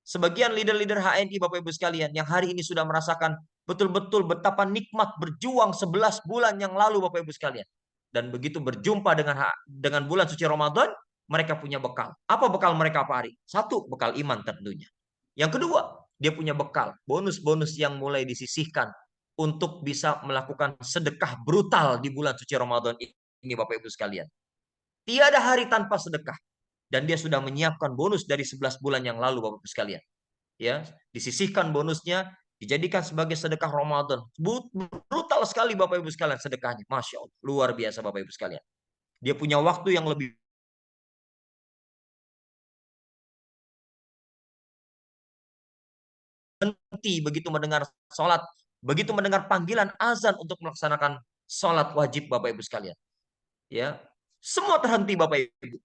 sebagian leader-leader HNI Bapak Ibu sekalian yang hari ini sudah merasakan betul-betul betapa nikmat berjuang 11 bulan yang lalu Bapak Ibu sekalian. Dan begitu berjumpa dengan bulan suci Ramadan, mereka punya bekal. Apa bekal mereka Pak Ari? Satu, bekal iman tentunya. Yang kedua, dia punya bekal, bonus-bonus yang mulai disisihkan untuk bisa melakukan sedekah brutal di bulan suci Ramadan ini. ini Bapak Ibu sekalian. Tiada hari tanpa sedekah. Dan dia sudah menyiapkan bonus dari 11 bulan yang lalu Bapak Ibu sekalian. Ya, disisihkan bonusnya, dijadikan sebagai sedekah Ramadan. Brutal sekali Bapak Ibu sekalian sedekahnya. Masya Allah, luar biasa Bapak Ibu sekalian. Dia punya waktu yang lebih berhenti begitu mendengar sholat, begitu mendengar panggilan azan untuk melaksanakan sholat wajib Bapak Ibu sekalian. Ya, semua terhenti Bapak Ibu.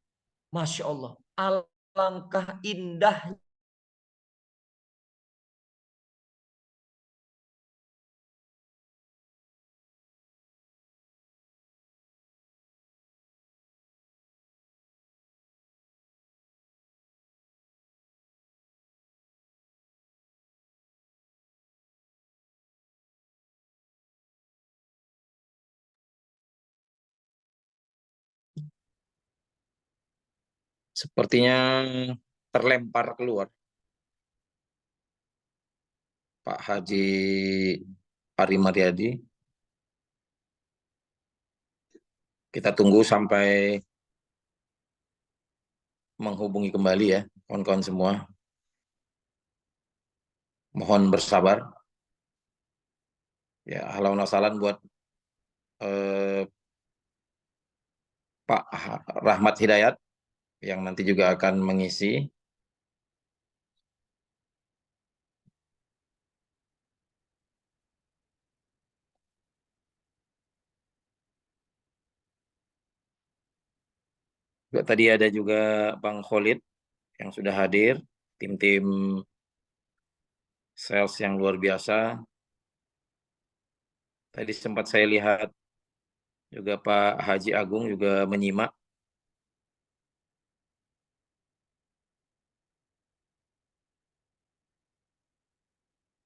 Masya Allah, alangkah indah Sepertinya terlempar keluar Pak Haji Ari Mariadi. Kita tunggu sampai menghubungi kembali ya, kawan-kawan semua. Mohon bersabar. Ya, ahlan wa sahlan buat Pak Rahmat Hidayat yang nanti juga akan mengisi. Tadi ada juga Bang Khalid yang sudah hadir, tim-tim sales yang luar biasa. Tadi sempat saya lihat juga Pak Haji Agung juga menyimak.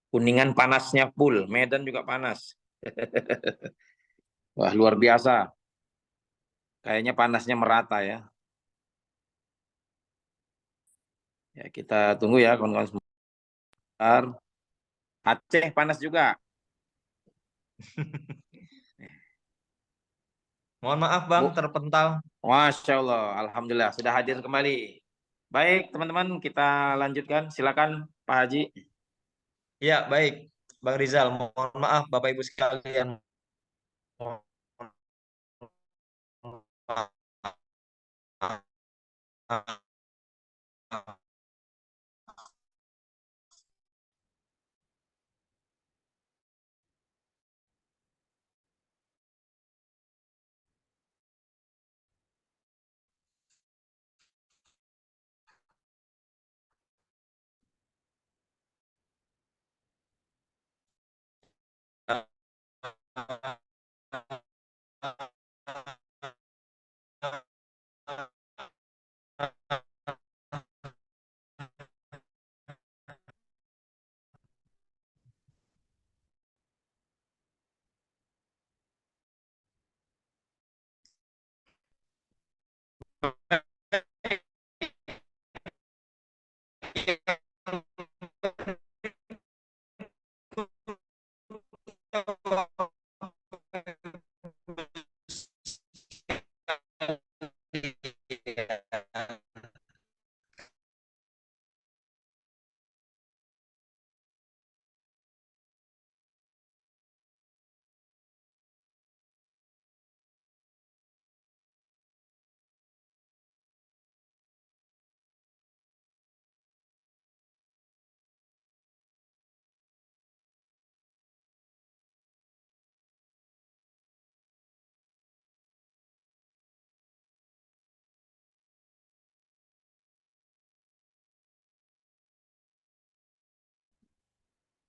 Kuningan panasnya full, Medan juga panas. Wah, luar biasa. Kayaknya panasnya merata ya. Ya, kita tunggu ya kawan-kawan sebentar. Aceh panas juga. Mohon maaf Bang, Bu. terpental. Masya Allah, Alhamdulillah sudah hadir kembali. Baik teman-teman, kita lanjutkan. Silakan Pak Haji. Ya, baik. Bang Rizal, mohon maaf Bapak Ibu sekalian. Mohon maaf.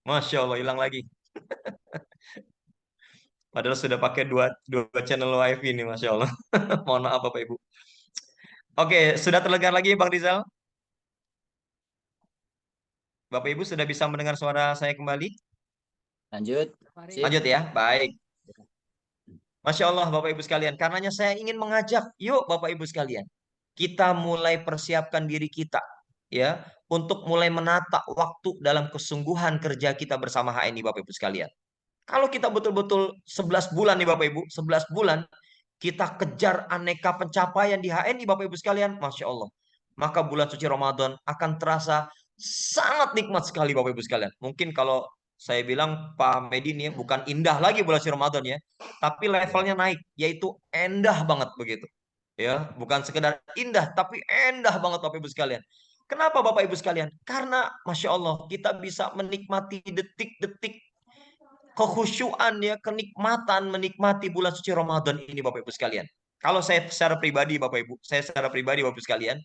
Masya Allah, hilang lagi. Padahal sudah pakai dua channel wifi ini, Masya Allah. Mohon maaf Bapak Ibu. Oke, sudah terdengar lagi Bang Rizal? Bapak Ibu sudah bisa mendengar suara saya kembali? Lanjut. Sip. Lanjut ya, baik. Masya Allah Bapak Ibu sekalian, karenanya saya ingin mengajak, yuk Bapak Ibu sekalian, kita mulai persiapkan diri kita ya untuk mulai menata waktu dalam kesungguhan kerja kita bersama HNI Bapak Ibu sekalian. Kalau kita betul-betul 11 bulan nih Bapak Ibu, 11 bulan kita kejar aneka pencapaian di HNI, Bapak Ibu sekalian, Masya Allah. Maka bulan suci Ramadan akan terasa sangat nikmat sekali, Bapak Ibu sekalian. Mungkin kalau saya bilang Pak Medi ini bukan indah lagi bulan suci Ramadan ya, tapi levelnya naik, yaitu endah banget begitu. Ya, bukan sekedar indah, tapi endah banget Bapak Ibu sekalian. Kenapa Bapak Ibu sekalian? Karena Masya Allah kita bisa menikmati detik-detik kekhusyuan ya, kenikmatan menikmati bulan suci Ramadan ini Bapak Ibu sekalian. Kalau saya secara pribadi Bapak Ibu, saya secara pribadi Bapak Ibu sekalian,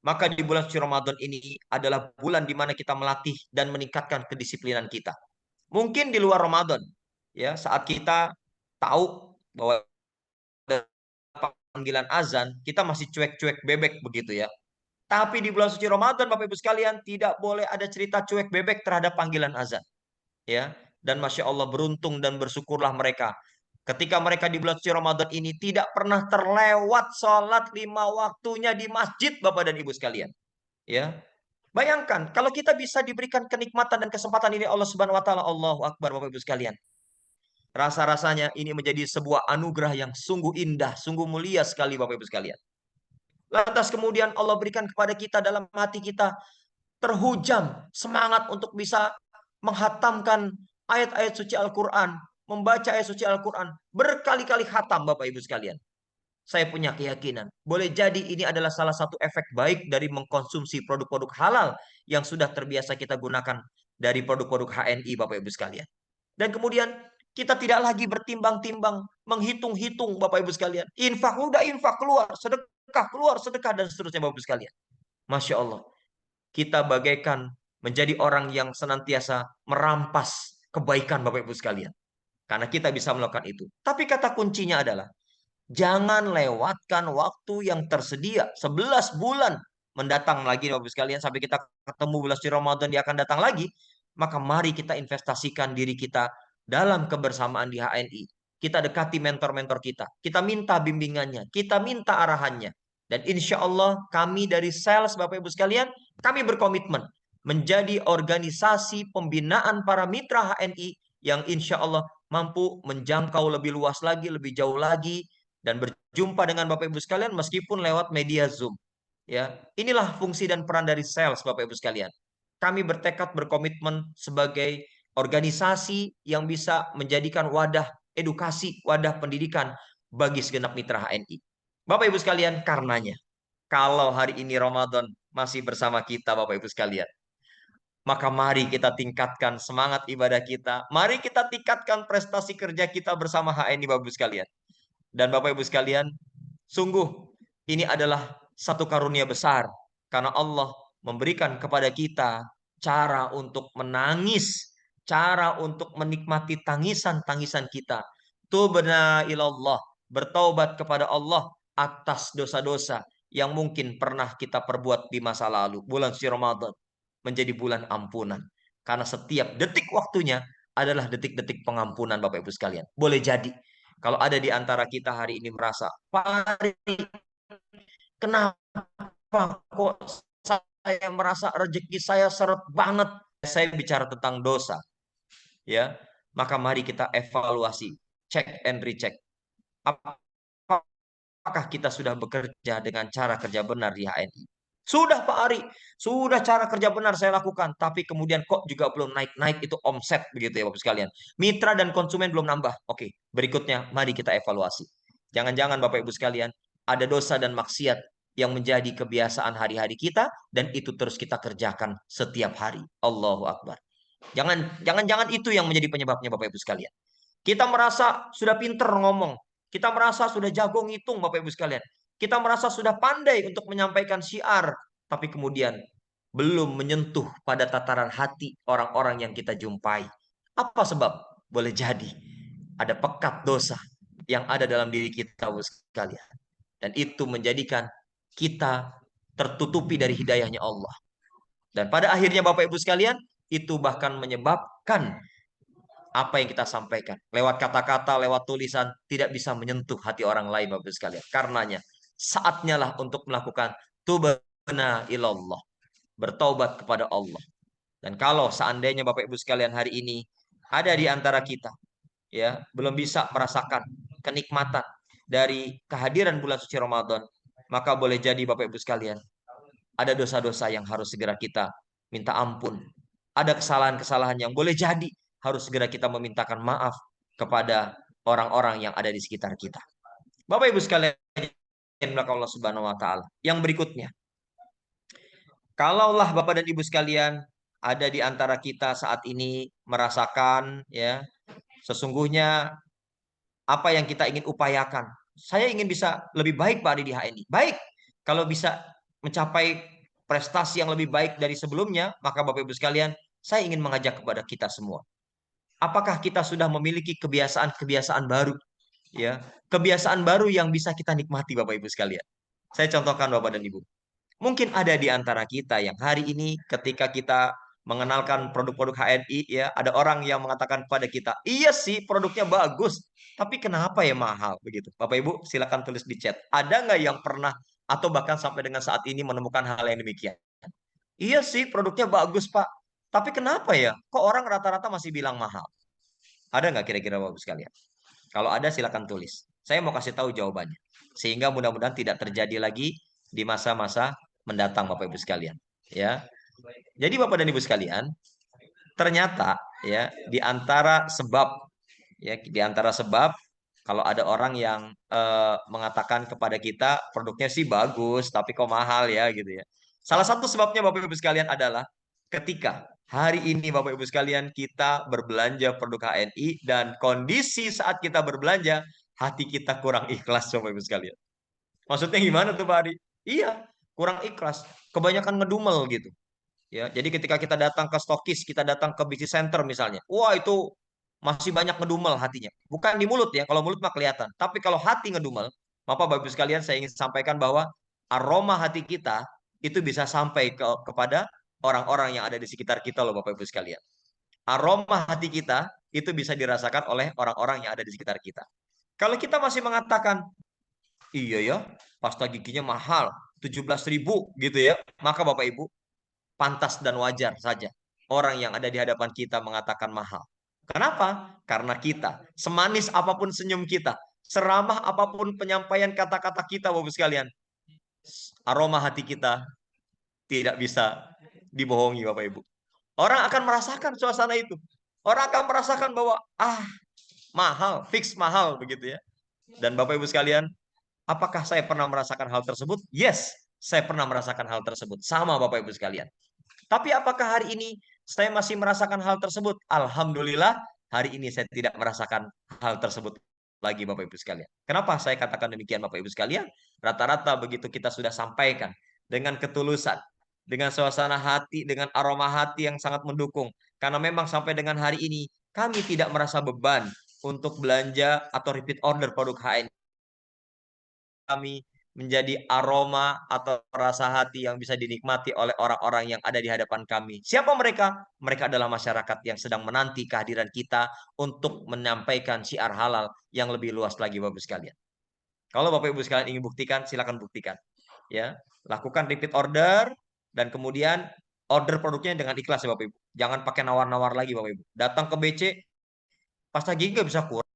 maka di bulan suci Ramadan ini adalah bulan di mana kita melatih dan meningkatkan kedisiplinan kita. Mungkin di luar Ramadan, ya saat kita tahu bahwa ada panggilan azan, kita masih cuek-cuek bebek begitu ya. Tapi di bulan suci Ramadan, Bapak Ibu sekalian, tidak boleh ada cerita cuek bebek terhadap panggilan azan. Ya, dan Masya Allah beruntung dan bersyukurlah mereka. Ketika mereka di bulan suci Ramadan ini tidak pernah terlewat sholat 5 waktunya di masjid, Bapak dan Ibu sekalian. Ya, bayangkan kalau kita bisa diberikan kenikmatan dan kesempatan ini Allah Subhanahu Wa Taala, Allahu Akbar, Bapak Ibu sekalian. Rasa-rasanya ini menjadi sebuah anugerah yang sungguh indah, sungguh mulia sekali Bapak Ibu sekalian. Lantas kemudian Allah berikan kepada kita dalam hati kita terhujam semangat untuk bisa menghatamkan ayat-ayat suci Al-Quran, membaca ayat suci Al-Quran, berkali-kali khatam Bapak Ibu sekalian. Saya punya keyakinan, boleh jadi ini adalah salah satu efek baik dari mengkonsumsi produk-produk halal yang sudah terbiasa kita gunakan dari produk-produk HNI Bapak Ibu sekalian. Dan kemudian kita tidak lagi bertimbang-timbang, menghitung-hitung Bapak Ibu sekalian. Infak, udah infak keluar, sedekah, dan seterusnya Bapak Ibu sekalian. Masya Allah. Kita bagaikan menjadi orang yang senantiasa merampas kebaikan Bapak Ibu sekalian. Karena kita bisa melakukan itu. Tapi kata kuncinya adalah, jangan lewatkan waktu yang tersedia. 11 bulan mendatang lagi Bapak Ibu sekalian. Sampai kita ketemu bulan suci Ramadan, dia akan datang lagi. Maka mari kita investasikan diri kita dalam kebersamaan di HNI. Kita dekati mentor-mentor kita. Kita minta bimbingannya. Kita minta arahannya. Dan insya Allah kami dari sales Bapak Ibu sekalian, kami berkomitmen menjadi organisasi pembinaan para mitra HNI yang insya Allah mampu menjangkau lebih luas lagi, lebih jauh lagi, dan berjumpa dengan Bapak Ibu sekalian meskipun lewat media Zoom. Ya, inilah fungsi dan peran dari sales Bapak Ibu sekalian. Kami bertekad berkomitmen sebagai organisasi yang bisa menjadikan wadah edukasi, wadah pendidikan bagi segenap mitra HNI. Bapak Ibu sekalian, karenanya kalau hari ini Ramadan masih bersama kita Bapak Ibu sekalian, maka mari kita tingkatkan semangat ibadah kita. Mari kita tingkatkan prestasi kerja kita bersama HNI Bapak Ibu sekalian. Dan Bapak Ibu sekalian, sungguh ini adalah satu karunia besar. Karena Allah memberikan kepada kita cara untuk menangis. Cara untuk menikmati tangisan-tangisan kita. Tubna ilallah. Bertaubat kepada Allah atas dosa-dosa yang mungkin pernah kita perbuat di masa lalu. Bulan suci Ramadan menjadi bulan ampunan. Karena setiap detik waktunya adalah detik-detik pengampunan Bapak Ibu sekalian. Boleh jadi kalau ada di antara kita hari ini merasa, Pak Ari, kenapa kok saya merasa rezeki saya seret banget? Saya bicara tentang dosa. Ya, maka mari kita evaluasi, check and recheck. Apakah kita sudah bekerja dengan cara kerja benar di HNI? Sudah Pak Ari, sudah cara kerja benar saya lakukan, tapi kemudian kok juga belum naik-naik itu omset begitu ya Bapak sekalian. Mitra dan konsumen belum nambah. Oke, berikutnya mari kita evaluasi. Jangan-jangan Bapak Ibu sekalian ada dosa dan maksiat yang menjadi kebiasaan hari-hari kita dan itu terus kita kerjakan setiap hari. Allahu Akbar. Jangan itu yang menjadi penyebabnya Bapak Ibu sekalian. Kita merasa sudah pinter ngomong, kita merasa sudah jago ngitung Bapak Ibu sekalian. Kita merasa sudah pandai untuk menyampaikan syiar, tapi kemudian belum menyentuh pada tataran hati orang-orang yang kita jumpai. Apa sebab? Boleh jadi ada pekat dosa yang ada dalam diri kita Bapak sekalian. Dan itu menjadikan kita tertutupi dari hidayahnya Allah. Dan pada akhirnya Bapak Ibu sekalian, itu bahkan menyebabkan apa yang kita sampaikan lewat kata-kata, lewat tulisan tidak bisa menyentuh hati orang lain Bapak Ibu sekalian. Karenanya saatnya lah untuk melakukan tubna ilallah, bertaubat kepada Allah. Dan kalau seandainya Bapak Ibu sekalian hari ini ada di antara kita ya belum bisa merasakan kenikmatan dari kehadiran bulan suci Ramadan, maka boleh jadi Bapak Ibu sekalian, ada dosa-dosa yang harus segera kita minta ampun. Ada kesalahan-kesalahan yang boleh jadi harus segera kita memintakan maaf kepada orang-orang yang ada di sekitar kita. Bapak Ibu sekalian, Allah Subhanahu wa taala. Yang berikutnya, kalaulah Bapak dan Ibu sekalian ada di antara kita saat ini merasakan ya, sesungguhnya apa yang kita ingin upayakan. Saya ingin bisa lebih baik Pak di HNI. Baik, kalau bisa mencapai prestasi yang lebih baik dari sebelumnya, maka Bapak Ibu sekalian, saya ingin mengajak kepada kita semua. Apakah kita sudah memiliki kebiasaan-kebiasaan baru? Ya, kebiasaan baru yang bisa kita nikmati Bapak Ibu sekalian. Saya contohkan Bapak dan Ibu. Mungkin ada di antara kita yang hari ini ketika kita mengenalkan produk-produk HNI ya, ada orang yang mengatakan kepada kita, "Iya sih, produknya bagus, tapi kenapa ya mahal?" Begitu. Bapak Ibu, silakan tulis di chat. Ada nggak yang pernah atau bahkan sampai dengan saat ini menemukan hal yang demikian? Iya sih, produknya bagus, Pak. Tapi kenapa ya? Kok orang rata-rata masih bilang mahal? Ada nggak kira-kira Bapak Ibu sekalian? Kalau ada silakan tulis. Saya mau kasih tahu jawabannya. Sehingga mudah-mudahan tidak terjadi lagi di masa-masa mendatang Bapak Ibu sekalian. Ya. Jadi Bapak dan Ibu sekalian, ternyata ya di antara sebab kalau ada orang yang mengatakan kepada kita produknya sih bagus tapi kok mahal ya gitu ya. Salah satu sebabnya Bapak Ibu sekalian adalah ketika hari ini Bapak Ibu sekalian kita berbelanja produk HNI dan kondisi saat kita berbelanja hati kita kurang ikhlas Bapak Ibu sekalian. Maksudnya gimana tuh Pak Adi? Iya, kurang ikhlas. Kebanyakan ngedumel gitu. Ya, jadi ketika kita datang ke stokis, kita datang ke bisnis center misalnya. Wah, itu masih banyak ngedumel hatinya. Bukan di mulut ya, kalau mulut mah kelihatan. Tapi kalau hati ngedumel, Bapak Bapak sekalian saya ingin sampaikan bahwa aroma hati kita itu bisa sampai kepada orang-orang yang ada di sekitar kita loh Bapak Ibu sekalian. Aroma hati kita itu bisa dirasakan oleh orang-orang yang ada di sekitar kita. Kalau kita masih mengatakan, iya ya, pasta giginya mahal, 17.000 gitu ya, maka Bapak Ibu, pantas dan wajar saja orang yang ada di hadapan kita mengatakan mahal. Kenapa? Karena kita, semanis apapun senyum kita, seramah apapun penyampaian kata-kata kita, Bapak sekalian, aroma hati kita tidak bisa dibohongi, Bapak Ibu. Orang akan merasakan suasana itu. Orang akan merasakan bahwa mahal, fix mahal begitu ya. Dan Bapak Ibu sekalian, apakah saya pernah merasakan hal tersebut? Yes, saya pernah merasakan hal tersebut. Sama Bapak Ibu sekalian. Tapi apakah hari ini saya masih merasakan hal tersebut? Alhamdulillah, hari ini saya tidak merasakan hal tersebut lagi Bapak Ibu sekalian. Kenapa saya katakan demikian Bapak Ibu sekalian? Rata-rata begitu kita sudah sampaikan dengan ketulusan, dengan suasana hati, dengan aroma hati yang sangat mendukung. Karena memang sampai dengan hari ini kami tidak merasa beban untuk belanja atau repeat order produk HN kami menjadi aroma atau rasa hati yang bisa dinikmati oleh orang-orang yang ada di hadapan kami. Siapa mereka? Mereka adalah masyarakat yang sedang menanti kehadiran kita untuk menyampaikan syiar halal yang lebih luas lagi Bapak Ibu sekalian. Kalau Bapak Ibu sekalian ingin buktikan, silakan buktikan. Ya, lakukan repeat order dan kemudian order produknya dengan ikhlas ya Bapak Ibu. Jangan pakai nawar-nawar lagi Bapak Ibu. Datang ke BC, pasta gigi nggak bisa kurang.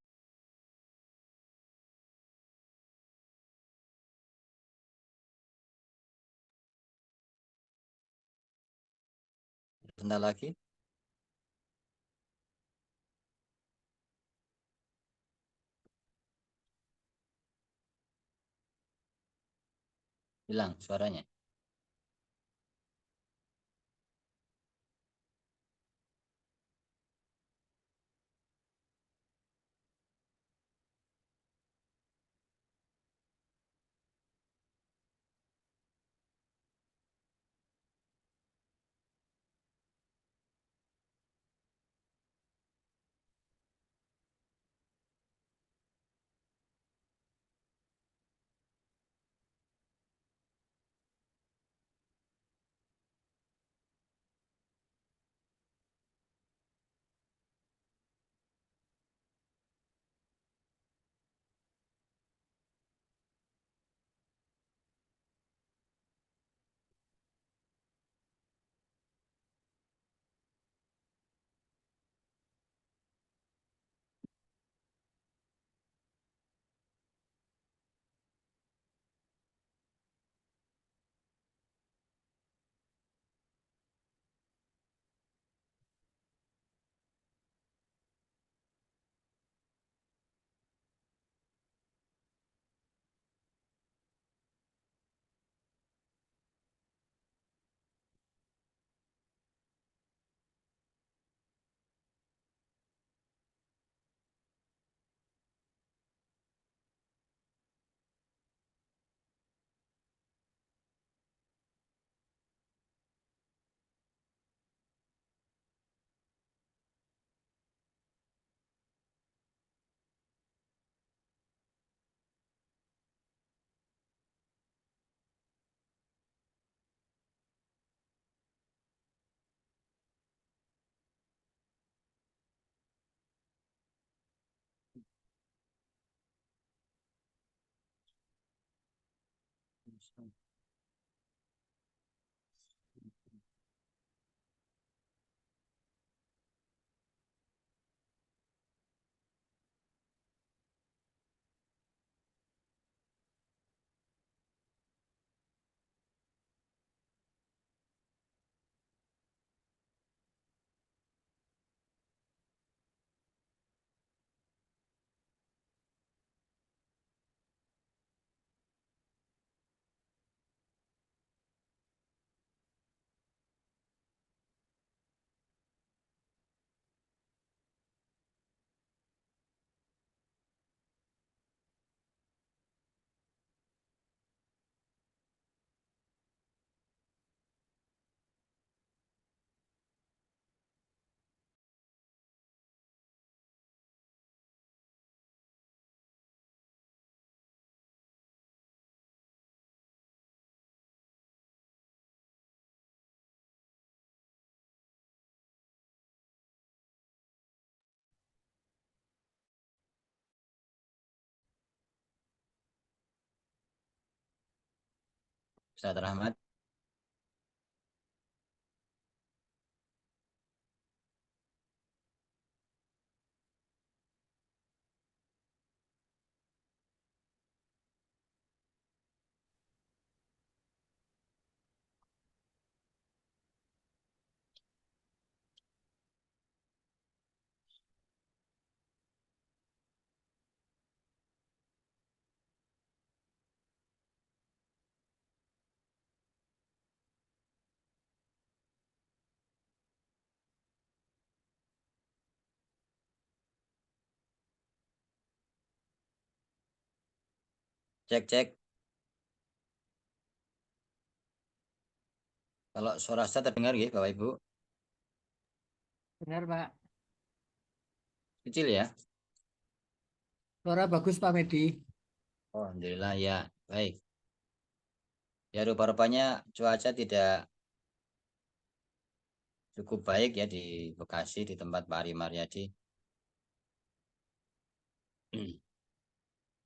Sebentar lagi. Hilang suaranya. Ustaz Rahmat. Cek, cek. Kalau suara saya terdengar ya, Bapak Ibu? Benar, Pak. Kecil ya? Suara bagus, Pak Medi. Oh, alhamdulillah ya. Baik. Ya, rupa-rupanya cuaca tidak cukup baik ya di Bekasi, di tempat Pak Ari Maryadi.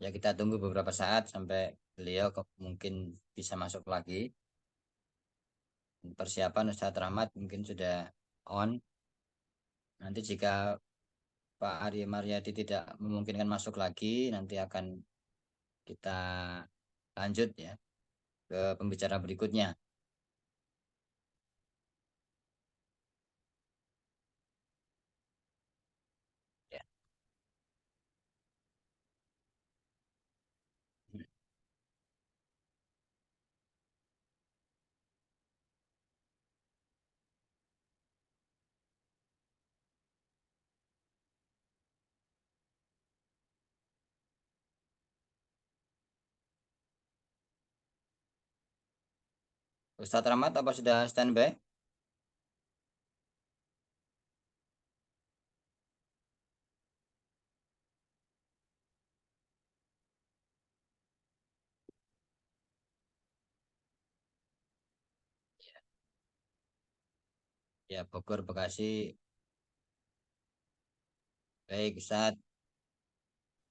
Ya, kita tunggu beberapa saat sampai beliau mungkin bisa masuk lagi. Persiapan Ustadz Rahmat mungkin sudah on. Nanti jika Pak Ari Maryadi tidak memungkinkan masuk lagi, nanti akan kita lanjut ya ke pembicara berikutnya. Ya. Ustadz Rahmat apa sudah standby? Ya, Bogor, Bekasi. Baik, Ustadz.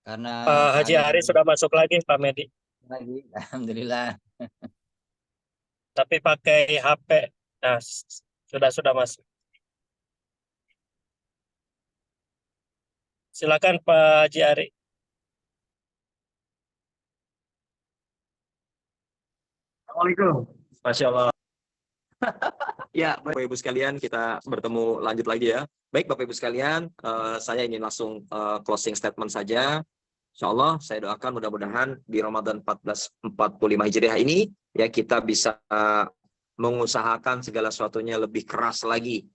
Karena Pak Pak Haji Ari Ari sudah masuk lagi, Pak Medi, lagi, alhamdulillah. tapi pakai HP. Nah, sudah masuk. Silakan Pak Haji Ari. Assalamualaikum. Masya Allah. Ya, Bapak Ibu sekalian, kita bertemu lanjut lagi ya. Baik, Bapak Ibu sekalian, saya ingin langsung closing statement saja. Insya Allah, saya doakan mudah-mudahan di Ramadan 1445 Hijriah ini, ya kita bisa mengusahakan segala sesuatunya lebih keras lagi.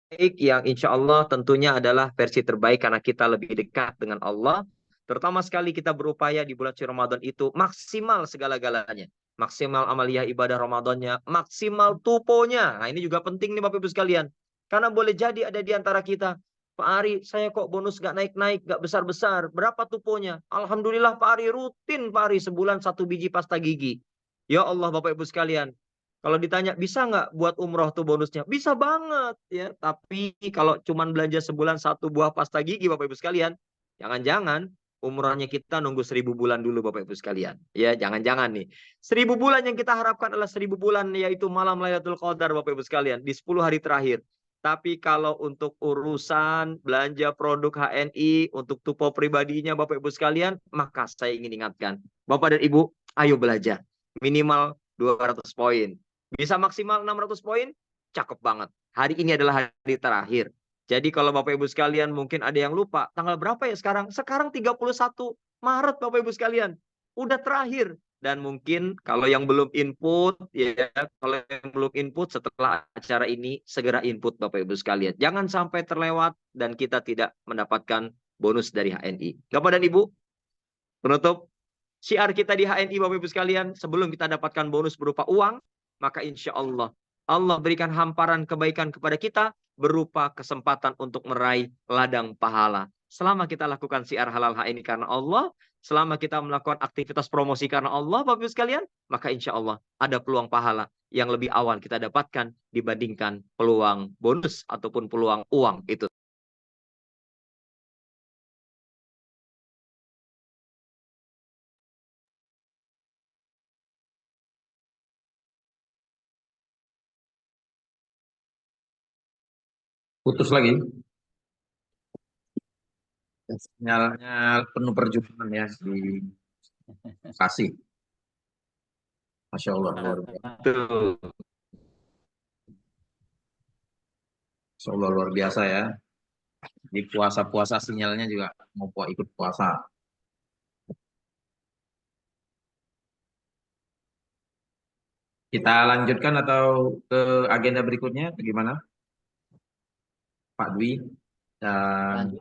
Baik, yang insya Allah tentunya adalah versi terbaik karena kita lebih dekat dengan Allah. Terutama sekali kita berupaya di bulan suci Ramadan itu maksimal segala-galanya. Maksimal amaliyah ibadah Ramadannya, maksimal tuponya. Nah, ini juga penting nih Bapak Ibu sekalian. Karena boleh jadi ada di antara kita Pak Ari, saya kok bonus nggak naik-naik, nggak besar-besar. Berapa tuponya? Alhamdulillah Pak Ari, rutin Pak Ari, sebulan 1 biji pasta gigi. Ya Allah Bapak Ibu sekalian. Kalau ditanya, bisa nggak buat umroh tuh bonusnya? Bisa banget ya. Tapi kalau cuman belanja sebulan 1 buah pasta gigi Bapak Ibu sekalian, jangan-jangan umrohnya kita nunggu 1000 bulan dulu Bapak Ibu sekalian. Ya, jangan-jangan nih. 1000 bulan yang kita harapkan adalah 1000 bulan, yaitu malam Lailatul Qadar Bapak Ibu sekalian, di 10 hari terakhir. Tapi kalau untuk urusan belanja produk HNI, untuk tupo pribadinya Bapak Ibu sekalian, maka saya ingin ingatkan, Bapak dan Ibu, ayo belajar. Minimal 200 poin. Bisa maksimal 600 poin? Cakep banget. Hari ini adalah hari terakhir. Jadi kalau Bapak Ibu sekalian mungkin ada yang lupa, tanggal berapa ya sekarang? Sekarang 31 Maret Bapak Ibu sekalian. Udah terakhir. Dan mungkin kalau yang belum input, ya, kalau yang belum input setelah acara ini, segera input Bapak Ibu sekalian. Jangan sampai terlewat dan kita tidak mendapatkan bonus dari HNI. Bapak dan Ibu, penutup, syiar kita di HNI Bapak Ibu sekalian, sebelum kita dapatkan bonus berupa uang, maka insya Allah berikan hamparan kebaikan kepada kita berupa kesempatan untuk meraih ladang pahala. Selama kita lakukan syiar halal HNI karena Allah, selama kita melakukan aktivitas promosi karena Allah, Bapak Ibu sekalian, maka insya Allah ada peluang pahala yang lebih awal kita dapatkan dibandingkan peluang bonus ataupun peluang uang itu. Putus lagi. Sinyalnya penuh perjuangan ya di kasih. Masya Allah, luar biasa. Masya Allah, luar biasa ya. Di puasa-puasa sinyalnya juga mau ikut puasa. Kita lanjutkan atau ke agenda berikutnya, bagaimana? Pak Dwi dan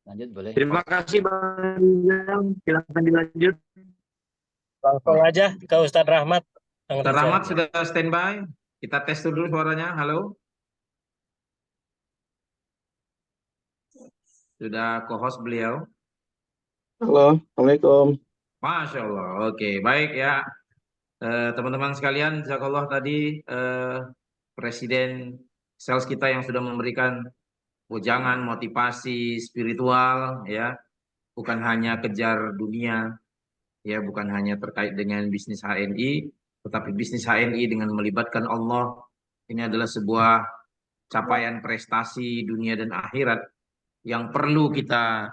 Lanjut boleh. Terima kasih Bang Rizal. Silakan dilanjut. Langsung aja ke Ustadz Rahmat. Bang Ustaz Rizal. Rahmat sudah standby. Kita tes dulu suaranya. Halo. Sudah co-host beliau. Halo, Assalamualaikum. Masya Allah. Oke, baik ya. Teman-teman sekalian, jazakallah tadi Presiden sales kita yang sudah memberikan wejangan motivasi spiritual ya, bukan hanya kejar dunia ya, bukan hanya terkait dengan bisnis HNI, tetapi bisnis HNI dengan melibatkan Allah. Ini adalah sebuah capaian prestasi dunia dan akhirat yang perlu kita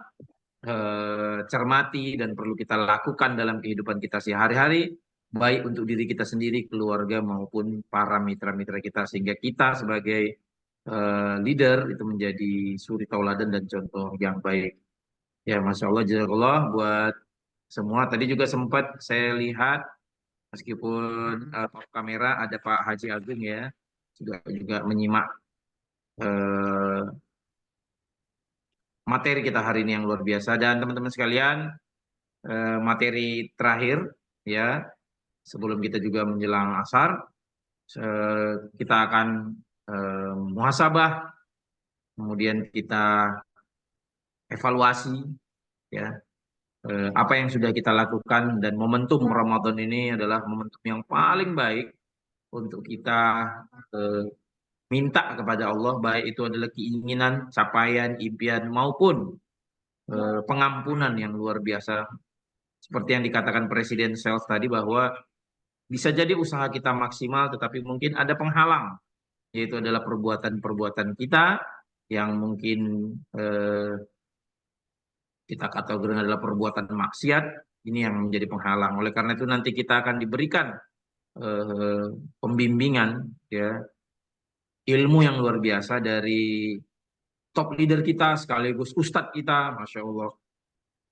cermati dan perlu kita lakukan dalam kehidupan kita sehari-hari, baik untuk diri kita sendiri, keluarga maupun para mitra-mitra kita, sehingga kita sebagai leader itu menjadi suri tauladan dan contoh yang baik. Ya, Masya Allah, jazakallah buat semua. Tadi juga sempat saya lihat, meskipun off kamera, ada Pak Haji Agung ya, juga menyimak materi kita hari ini yang luar biasa. Dan teman-teman sekalian, materi terakhir ya, sebelum kita juga menjelang asar, kita akan muhasabah, kemudian kita evaluasi ya, apa yang sudah kita lakukan. Dan momentum Ramadan ini adalah momentum yang paling baik untuk kita minta kepada Allah, baik itu adalah keinginan, capaian, impian maupun pengampunan yang luar biasa. Seperti yang dikatakan Presiden Sales tadi, bahwa bisa jadi usaha kita maksimal tetapi mungkin ada penghalang, yaitu adalah perbuatan-perbuatan kita yang mungkin kita kategorikan adalah perbuatan maksiat. Ini yang menjadi penghalang. Oleh karena itu nanti kita akan diberikan pembimbingan ya, ilmu yang luar biasa dari top leader kita sekaligus ustadz kita, Masya Allah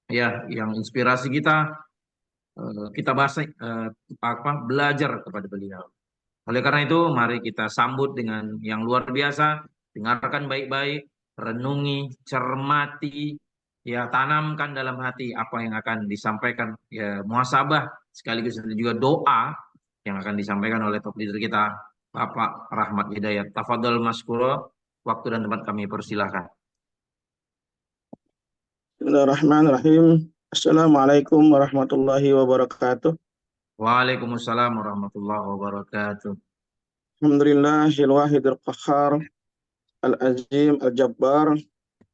ya, yang inspirasi kita. Kita bahas belajar kepada beliau. Oleh karena itu mari kita sambut dengan yang luar biasa, dengarkan baik-baik, renungi, cermati ya, tanamkan dalam hati apa yang akan disampaikan ya, muhasabah sekaligus juga doa yang akan disampaikan oleh top leader kita Bapak Rahmat Hidayat. Tafadhol maskuro, waktu dan tempat kami persilahkan. Bismillahirrahmanirrahim. Assalamualaikum warahmatullahi wabarakatuh. Waalaikumsalam warahmatullahi wabarakatuh. Alhamdulillahil wahidil qahhar al-azim al-jabbar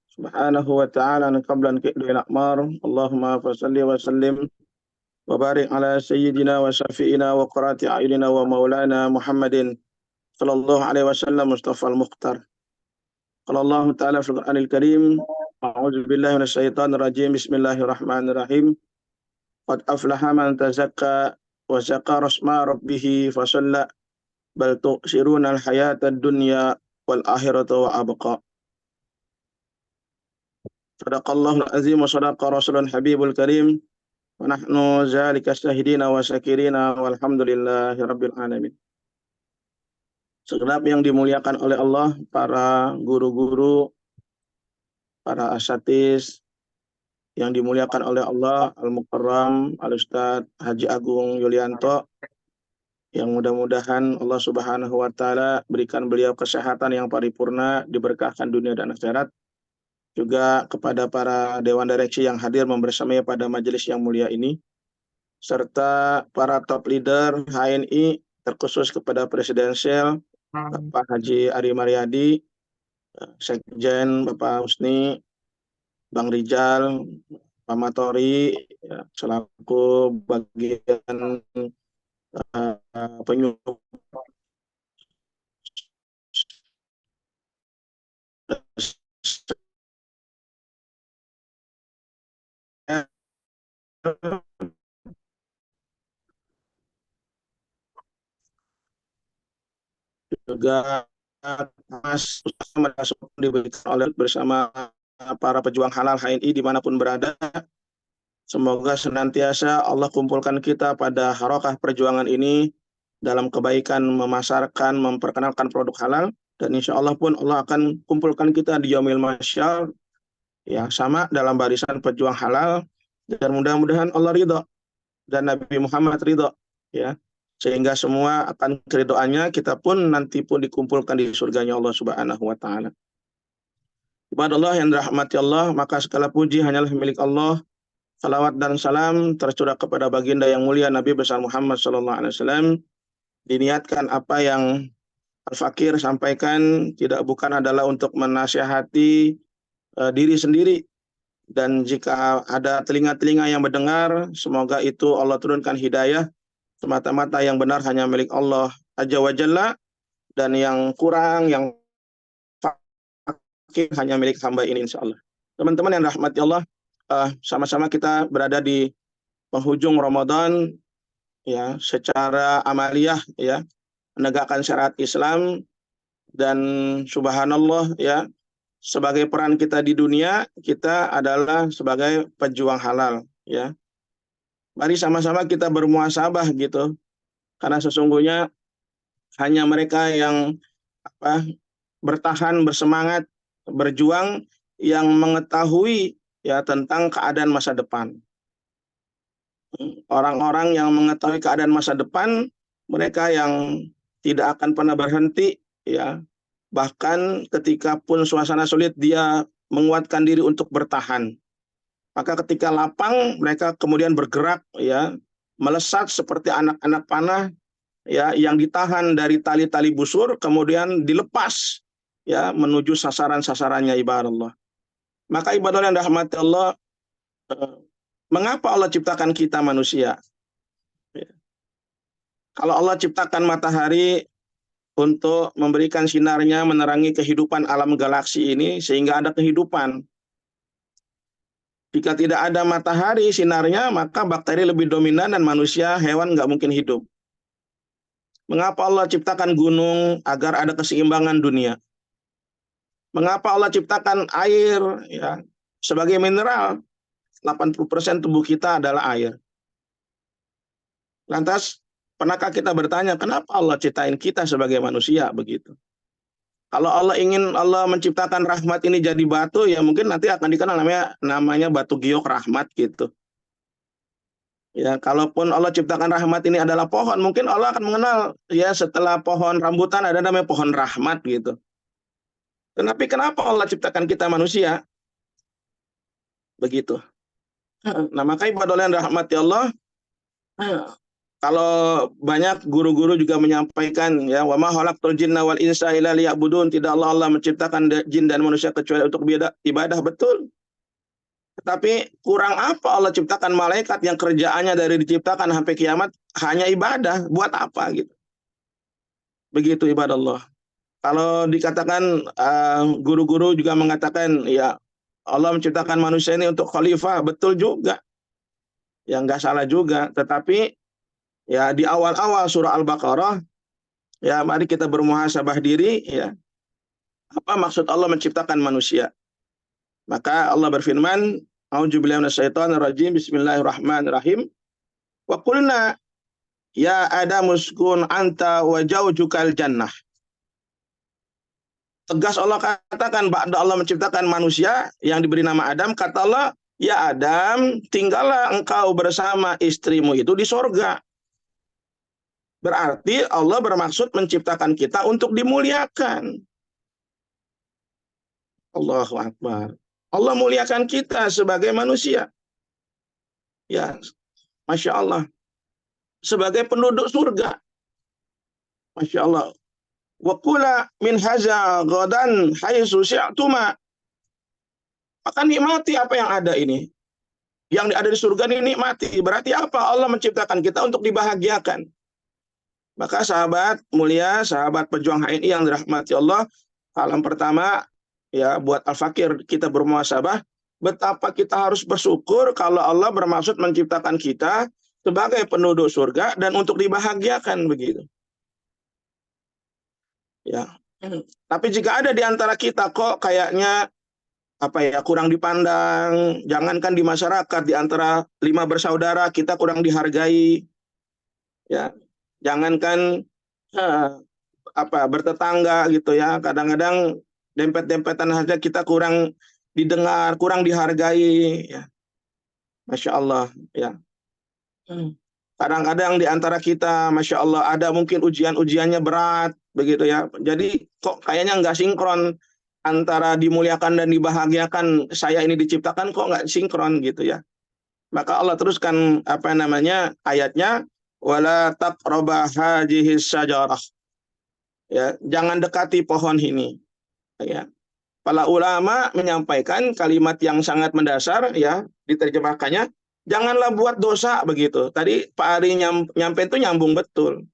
subhanahu wa ta'ala qablan ki'dil a'mar. Allahumma fasalli wa sallim wa barik ala sayyidina wa syafi'ina wa qurrati a'yunina wa maulana Muhammadin sallallahu alaihi wasallam Mustafa al-Mukhtar. Qala Allah ta'ala fil Qur'anil Karim, a'udzu billahi minasyaitonir rajim. Bismillahirrahmanirrahim. Qad aflaha man tazakka wa zakara isma rabbih fa shalla bal tu'siruna al-hayata ad-dunya wal akhirata wa abqa. Sadaqallahul azim wa sadaqa rasulun habibul karim wa nahnu zalika syahidina wa syakirina walhamdulillahi rabbil alamin. Segenap yang dimuliakan oleh Allah, para guru-guru, para asatiz yang dimuliakan oleh Allah, Al-Mukarram, Al-Ustadz Haji Agung Yulianto, yang mudah-mudahan Allah Subhanahu wa Ta'ala berikan beliau kesehatan yang paripurna, diberkahkan dunia dan akhirat. Juga kepada para dewan direksi yang hadir membersamai pada majelis yang mulia ini, serta para top leader HNI, terkhusus kepada Presidensial Bapak Haji Ari Mariadi, Sekjen Bapak Husni, Bang Rijal, Pak Matori, ya, selaku bagian penyuluh juga Mas diberikan oleh bersama para pejuang halal HNI dimanapun berada. Semoga senantiasa Allah kumpulkan kita pada harokah perjuangan ini dalam kebaikan, memasarkan, memperkenalkan produk halal, dan insya Allah pun Allah akan kumpulkan kita di Yaumil Mahsyar ya, sama dalam barisan pejuang halal, dan mudah-mudahan Allah ridho dan Nabi Muhammad ridho ya, sehingga semua akan keridoannya, kita pun nanti pun dikumpulkan di surganya Allah Subhanahu wa Ta'ala. Ibadallah yang dirahmati Allah, maka segala puji hanyalah milik Allah. Salawat dan salam tercurah kepada baginda yang mulia Nabi besar Muhammad SAW. Diniatkan apa yang Al-Fakir sampaikan bukan adalah untuk menasihati diri sendiri, dan jika ada telinga-telinga yang mendengar, semoga itu Allah turunkan hidayah. Semata-mata yang benar hanya milik Allah Azza wa Jalla, dan yang kurang, yang fakir hanya milik hamba ini insyaallah. Teman-teman yang rahmati Allah, sama-sama kita berada di penghujung Ramadan ya, secara amaliyah ya, menegakkan syariat Islam, dan subhanallah ya, sebagai peran kita di dunia, kita adalah sebagai pejuang halal ya. Mari sama-sama kita bermuhasabah gitu, karena sesungguhnya hanya mereka yang bertahan, bersemangat, berjuang, yang mengetahui ya tentang keadaan masa depan. Orang-orang yang mengetahui keadaan masa depan, mereka yang tidak akan pernah berhenti ya, bahkan ketika pun suasana sulit dia menguatkan diri untuk bertahan. Maka ketika lapang, mereka kemudian bergerak ya, melesat seperti anak-anak panah ya, yang ditahan dari tali-tali busur kemudian dilepas ya menuju sasaran-sasarannya, ibadallah. Maka ibadah yang dirahmati Allah, mengapa Allah ciptakan kita manusia? Ya. Kalau Allah ciptakan matahari untuk memberikan sinarnya menerangi kehidupan alam galaksi ini sehingga ada kehidupan. Jika tidak ada matahari sinarnya, maka bakteri lebih dominan dan manusia, hewan nggak mungkin hidup. Mengapa Allah ciptakan gunung? Agar ada keseimbangan dunia. Mengapa Allah ciptakan air ya, sebagai mineral? 80% tubuh kita adalah air. Lantas, pernahkah kita bertanya, kenapa Allah ciptain kita sebagai manusia begitu? Kalau Allah ingin Allah menciptakan rahmat ini jadi batu, ya mungkin nanti akan dikenal namanya batu giok rahmat gitu. Ya, kalaupun Allah ciptakan rahmat ini adalah pohon, mungkin Allah akan mengenal ya setelah pohon rambutan ada namanya pohon rahmat gitu. Tetapi kenapa Allah ciptakan kita manusia? Begitu. Nah, maka ibadah yang rahmati Allah, kalau banyak guru-guru juga menyampaikan ya, wa ma khalaqtul jinna wal insa illa liya'budun, tidak Allah menciptakan jin dan manusia kecuali untuk ibadah, betul. Tetapi kurang apa Allah ciptakan malaikat yang kerjaannya dari diciptakan sampai kiamat hanya ibadah, buat apa gitu. Begitu ibadah Allah. Kalau dikatakan guru-guru juga mengatakan ya Allah menciptakan manusia ini untuk khalifah, betul juga. Ya nggak salah juga, tetapi ya di awal-awal surah Al-Baqarah, ya mari kita bermuhasabah diri, ya apa maksud Allah menciptakan manusia. Maka Allah berfirman, A'udzubillahi minasyaitonir rajim, bismillahirrahmanirrahim. Wa qulna ya Adam uskun anta wa zaujukal jannah. Tegas Allah katakan, ba'da Allah menciptakan manusia yang diberi nama Adam, kata Allah, ya Adam, tinggallah engkau bersama istrimu itu di sorga. Berarti Allah bermaksud menciptakan kita untuk dimuliakan. Allahu Akbar. Allah muliakan kita sebagai manusia. Ya, Masya Allah. Sebagai penduduk surga. Masya Allah. Wa kula min haza ghadan haitsu syi'tuma. Maka nikmati apa yang ada ini. Yang ada di surga ini nikmati. Berarti apa? Allah menciptakan kita untuk dibahagiakan. Maka sahabat mulia, sahabat pejuang HNI yang dirahmati Allah, hal yang pertama ya buat Al-Fakir kita bermuhasabah, betapa kita harus bersyukur kalau Allah bermaksud menciptakan kita sebagai penduduk surga dan untuk dibahagiakan begitu. Ya. Tapi jika ada di antara kita kok kayaknya apa ya kurang dipandang, jangankan di masyarakat, di antara 5 bersaudara kita kurang dihargai. Ya. Jangankan bertetangga gitu ya, kadang-kadang dempet-dempetan saja kita kurang didengar, kurang dihargai ya. Masya Allah ya. Kadang-kadang di antara kita Masya Allah ada mungkin ujian-ujiannya berat begitu ya. Jadi kok kayaknya nggak sinkron antara dimuliakan dan dibahagiakan, saya ini diciptakan kok nggak sinkron gitu ya. Maka Allah teruskan ayatnya, wala taqraba hadhihi syajarah. Ya, jangan dekati pohon ini. Ya. Para ulama menyampaikan kalimat yang sangat mendasar ya, diterjemahkannya, janganlah buat dosa begitu. Tadi Pak Ari nyampe itu nyambung betul.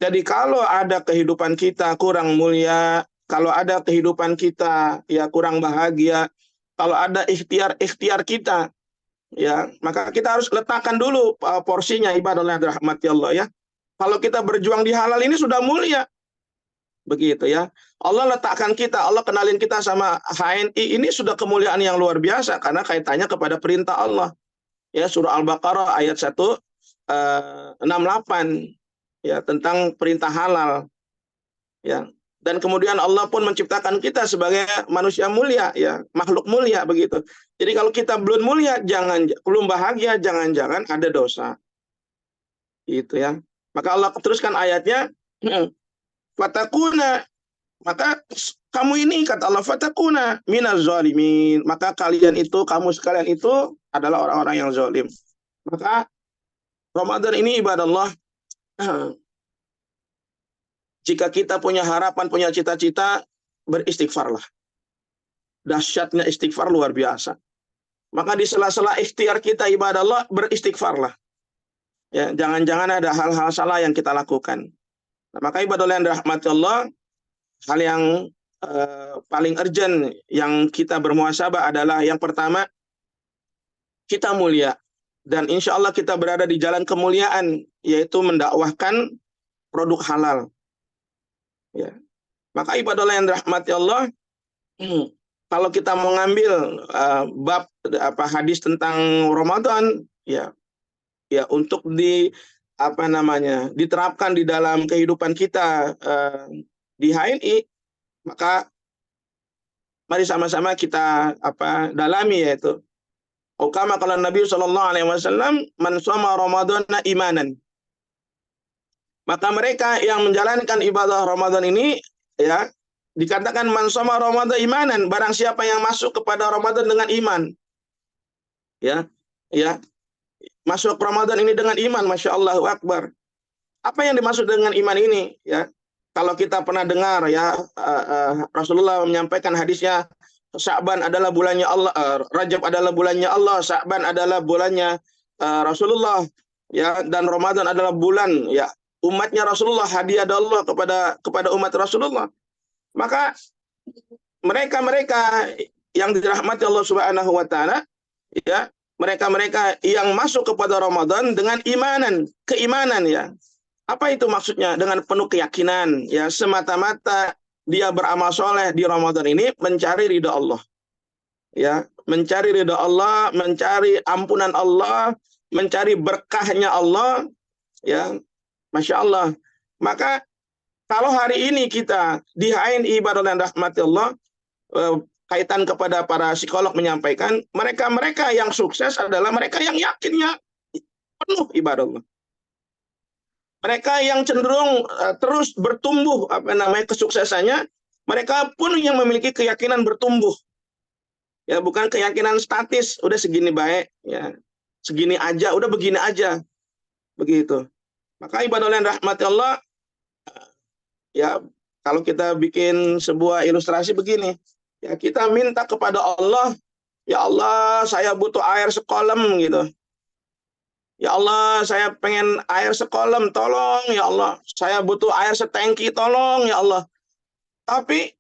Jadi kalau ada kehidupan kita kurang mulia, kalau ada kehidupan kita ya kurang bahagia, kalau ada ikhtiar kita ya, maka kita harus letakkan dulu porsinya ibadah yang dirahmati Allah ya. Kalau kita berjuang di halal ini sudah mulia. Begitu ya. Allah letakkan kita, Allah kenalin kita sama HNI, ini sudah kemuliaan yang luar biasa karena kaitannya kepada perintah Allah. Ya, surah Al-Baqarah ayat 168 ya tentang perintah halal. Ya. Dan kemudian Allah pun menciptakan kita sebagai manusia mulia, ya makhluk mulia begitu. Jadi kalau kita belum mulia, belum bahagia, jangan-jangan ada dosa. Gitu ya. Maka Allah teruskan ayatnya, fatakuna, maka kamu ini kata Allah, fatakuna minaz zalimin, maka kamu sekalian itu adalah orang-orang yang zalim. Maka Ramadan ini ibadah Allah. Jika kita punya harapan, punya cita-cita, beristighfarlah. Dahsyatnya istighfar luar biasa. Maka di sela-sela ikhtiar kita ibadah Allah, beristighfarlah. Ya, jangan-jangan ada hal-hal salah yang kita lakukan. Nah, maka ibadah yang dirahmati Allah, hal yang paling urgent yang kita bermuhasabah adalah yang pertama, kita mulia. Dan insya Allah kita berada di jalan kemuliaan, yaitu mendakwahkan produk halal. Ya. Maka ibadah yang dirahmati Allah, kalau kita mau ngambil bab hadis tentang Ramadan, ya untuk diterapkan di dalam kehidupan kita di HNI, maka mari sama-sama kita dalami, yaitu kama qala Nabi SAW, man shoma Ramadana imanan. Maka mereka yang menjalankan ibadah Ramadan ini ya dikatakan man shoma Ramadan imanan, barang siapa yang masuk kepada Ramadan dengan iman. Ya, ya. Masuk Ramadan ini dengan iman, Masya Allah Akbar. Apa yang dimaksud dengan iman ini? Ya, kalau kita pernah dengar ya Rasulullah menyampaikan hadisnya, Sya'ban adalah bulannya Allah, Rajab adalah bulannya Allah, Sya'ban adalah bulannya Rasulullah, ya, dan Ramadan adalah bulan ya umatnya Rasulullah, hadiah dari Allah kepada umat Rasulullah. Maka mereka yang dirahmati Allah Subhanahu wa taala, ya, mereka yang masuk kepada Ramadan dengan keimanan ya. Apa itu maksudnya? Dengan penuh keyakinan ya, semata-mata dia beramal soleh di Ramadan ini mencari ridha Allah. Ya, mencari ridha Allah, mencari ampunan Allah, mencari berkahnya Allah, ya. Masya Allah. Maka kalau hari ini kita di HNI Ibadah dan Rahmati Allah, kaitan kepada para psikolog menyampaikan, mereka yang sukses adalah mereka yang yakinnya penuh ibadah Allah. Mereka yang cenderung terus bertumbuh kesuksesannya, mereka pun yang memiliki keyakinan bertumbuh. Ya, bukan keyakinan statis, udah segini baik, ya. Segini aja, udah begini aja. Begitu. Maka ibadah dan rahmat Allah, ya, kalau kita bikin sebuah ilustrasi begini, ya, kita minta kepada Allah, ya Allah, saya butuh air sekolam gitu. Ya Allah, saya pengen air sekolam, tolong ya Allah. Saya butuh air setangki, tolong ya Allah. Tapi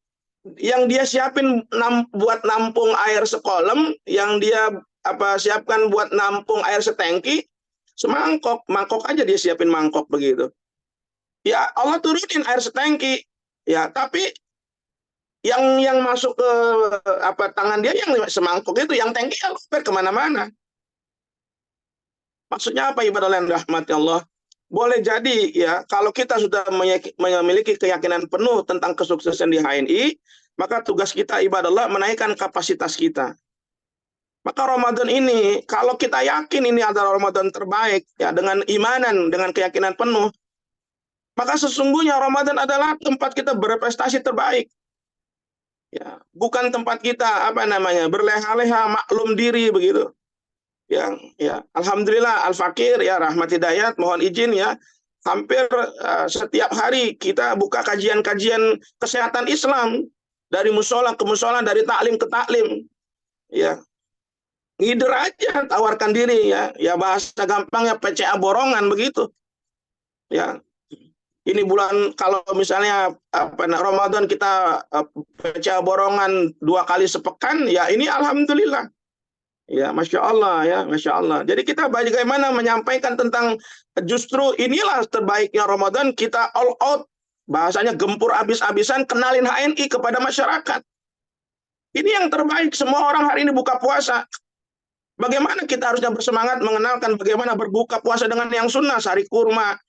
yang dia siapin buat nampung air sekolam, yang dia siapkan buat nampung air setangki, mangkok aja dia siapin mangkok begitu. Ya Allah turunin air setangki, ya, tapi yang masuk ke tangan dia yang semangkok itu, yang tangki ya kemana-mana. Maksudnya apa ibadah dan rahmat Allah? Boleh jadi ya, kalau kita sudah memiliki keyakinan penuh tentang kesuksesan di HNI, maka tugas kita ibadah Allah menaikkan kapasitas kita. Maka Ramadan ini, kalau kita yakin ini adalah Ramadan terbaik, ya, dengan imanan, dengan keyakinan penuh, maka sesungguhnya Ramadan adalah tempat kita berprestasi terbaik. Ya, bukan tempat kita berleha-leha, maklum diri begitu. Ya, alhamdulillah Al-Fakir ya Rahmat Hidayat, mohon izin ya, hampir setiap hari kita buka kajian-kajian kesehatan Islam, dari musola ke musola, dari taklim ke taklim. Ya. Ngider aja, tawarkan diri ya. Ya, bahasa gampangnya PCA borongan begitu. Ya. Ini bulan kalau misalnya Ramadan kita PCA borongan 2 kali sepekan, ya ini alhamdulillah. Ya, Masya Allah ya, Masya Allah. Jadi kita bagaimana menyampaikan tentang justru inilah terbaiknya Ramadan, kita all out, bahasanya gempur habis-habisan, kenalin HNI kepada masyarakat. Ini yang terbaik, semua orang hari ini buka puasa. Bagaimana kita harusnya bersemangat mengenalkan bagaimana berbuka puasa dengan yang sunnah, sari kurma.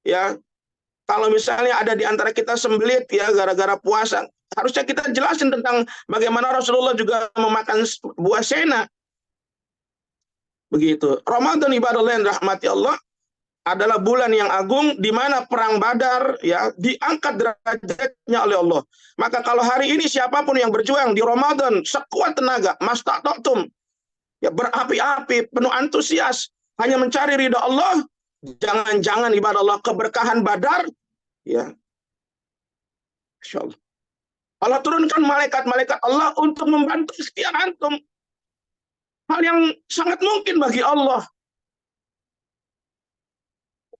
Ya, kalau misalnya ada di antara kita sembelit ya gara-gara puasa, harusnya kita jelasin tentang bagaimana Rasulullah juga memakan buah sena. Begitu. Ramadan ibadah dan rahmati Allah adalah bulan yang agung di mana perang Badar ya diangkat derajatnya oleh Allah. Maka kalau hari ini siapapun yang berjuang di Ramadan sekuat tenaga, mastata'tum, ya berapi-api, penuh antusias, hanya mencari ridha Allah, jangan-jangan ibadah Allah keberkahan Badar, ya. Masya Allah. Allah turunkan malaikat-malaikat Allah untuk membantu ikhtiar antum. Hal yang sangat mungkin bagi Allah.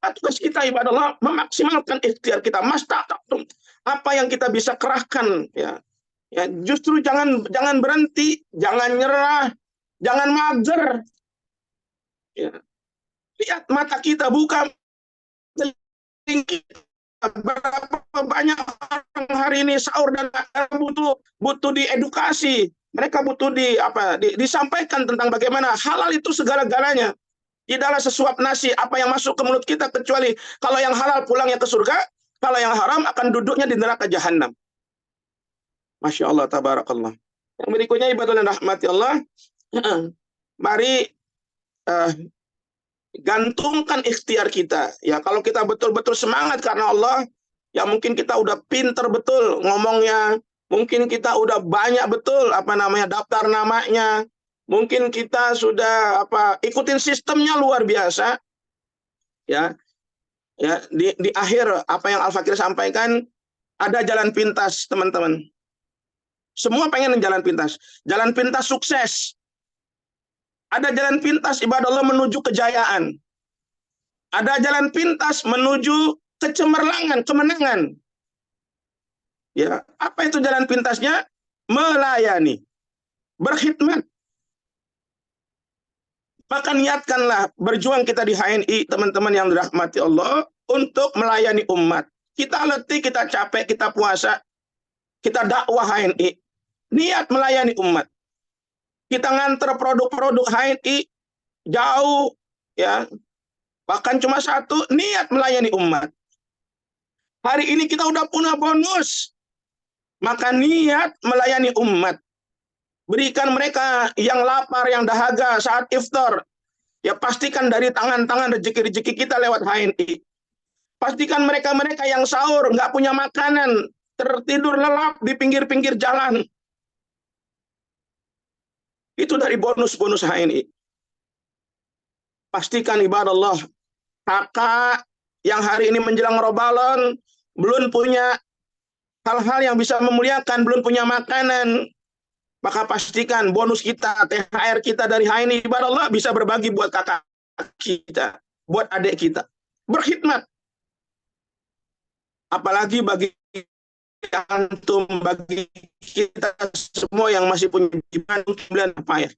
Tugas kita ibadah Allah memaksimalkan ikhtiar kita, mastata'tum, apa yang kita bisa kerahkan ya. Ya, justru jangan berhenti, jangan nyerah, jangan mager. Ya. Lihat mata kita, buka berapa banyak orang hari ini sahur dan butuh diedukasi. Mereka butuh disampaikan tentang bagaimana halal itu segala-galanya. Tidaklah sesuap nasi apa yang masuk ke mulut kita, kecuali kalau yang halal pulangnya ke surga, kalau yang haram akan duduknya di neraka jahanam. Masya Allah, tabarakallah. Yang berikutnya ibadah dan rahmati Allah. Mari gantungkan ikhtiar kita. Ya, kalau kita betul-betul semangat karena Allah, ya mungkin kita udah pinter betul ngomongnya, mungkin kita udah banyak betul daftar namanya, Mungkin kita sudah ikutin sistemnya luar biasa, ya. Ya, di akhir apa yang Al-Fakir sampaikan, ada jalan pintas, teman-teman. Semua pengen jalan pintas. Jalan pintas sukses. Ada jalan pintas ibadah Allah menuju kejayaan. Ada jalan pintas menuju kecemerlangan, kemenangan. Ya, apa itu jalan pintasnya? Melayani, berkhidmat. Maka niatkanlah berjuang kita di HNI, teman-teman yang dirahmati Allah, untuk melayani umat. Kita letih, kita capek, kita puasa, kita dakwah HNI. Niat melayani umat. Kita nganter produk-produk HNI jauh, ya. Bahkan cuma satu, niat melayani umat. Hari ini kita udah punya bonus. Maka niat melayani umat. Berikan mereka yang lapar, yang dahaga saat iftar. Ya pastikan dari tangan-tangan rezeki-rezeki kita lewat HNI. Pastikan mereka-mereka yang sahur, nggak punya makanan, tertidur lelap di pinggir-pinggir jalan. Itu dari bonus-bonus HNI. Pastikan ibadah Allah, kakak yang hari ini menjelang Ramadan, belum punya hal-hal yang bisa memuliakan, belum punya makanan, maka pastikan bonus kita, THR kita dari HNI ibadah Allah bisa berbagi buat kakak kita, buat adik kita. Berkhidmat. Apalagi bagi antum, bagi kita semua yang masih punya jiban apa ya.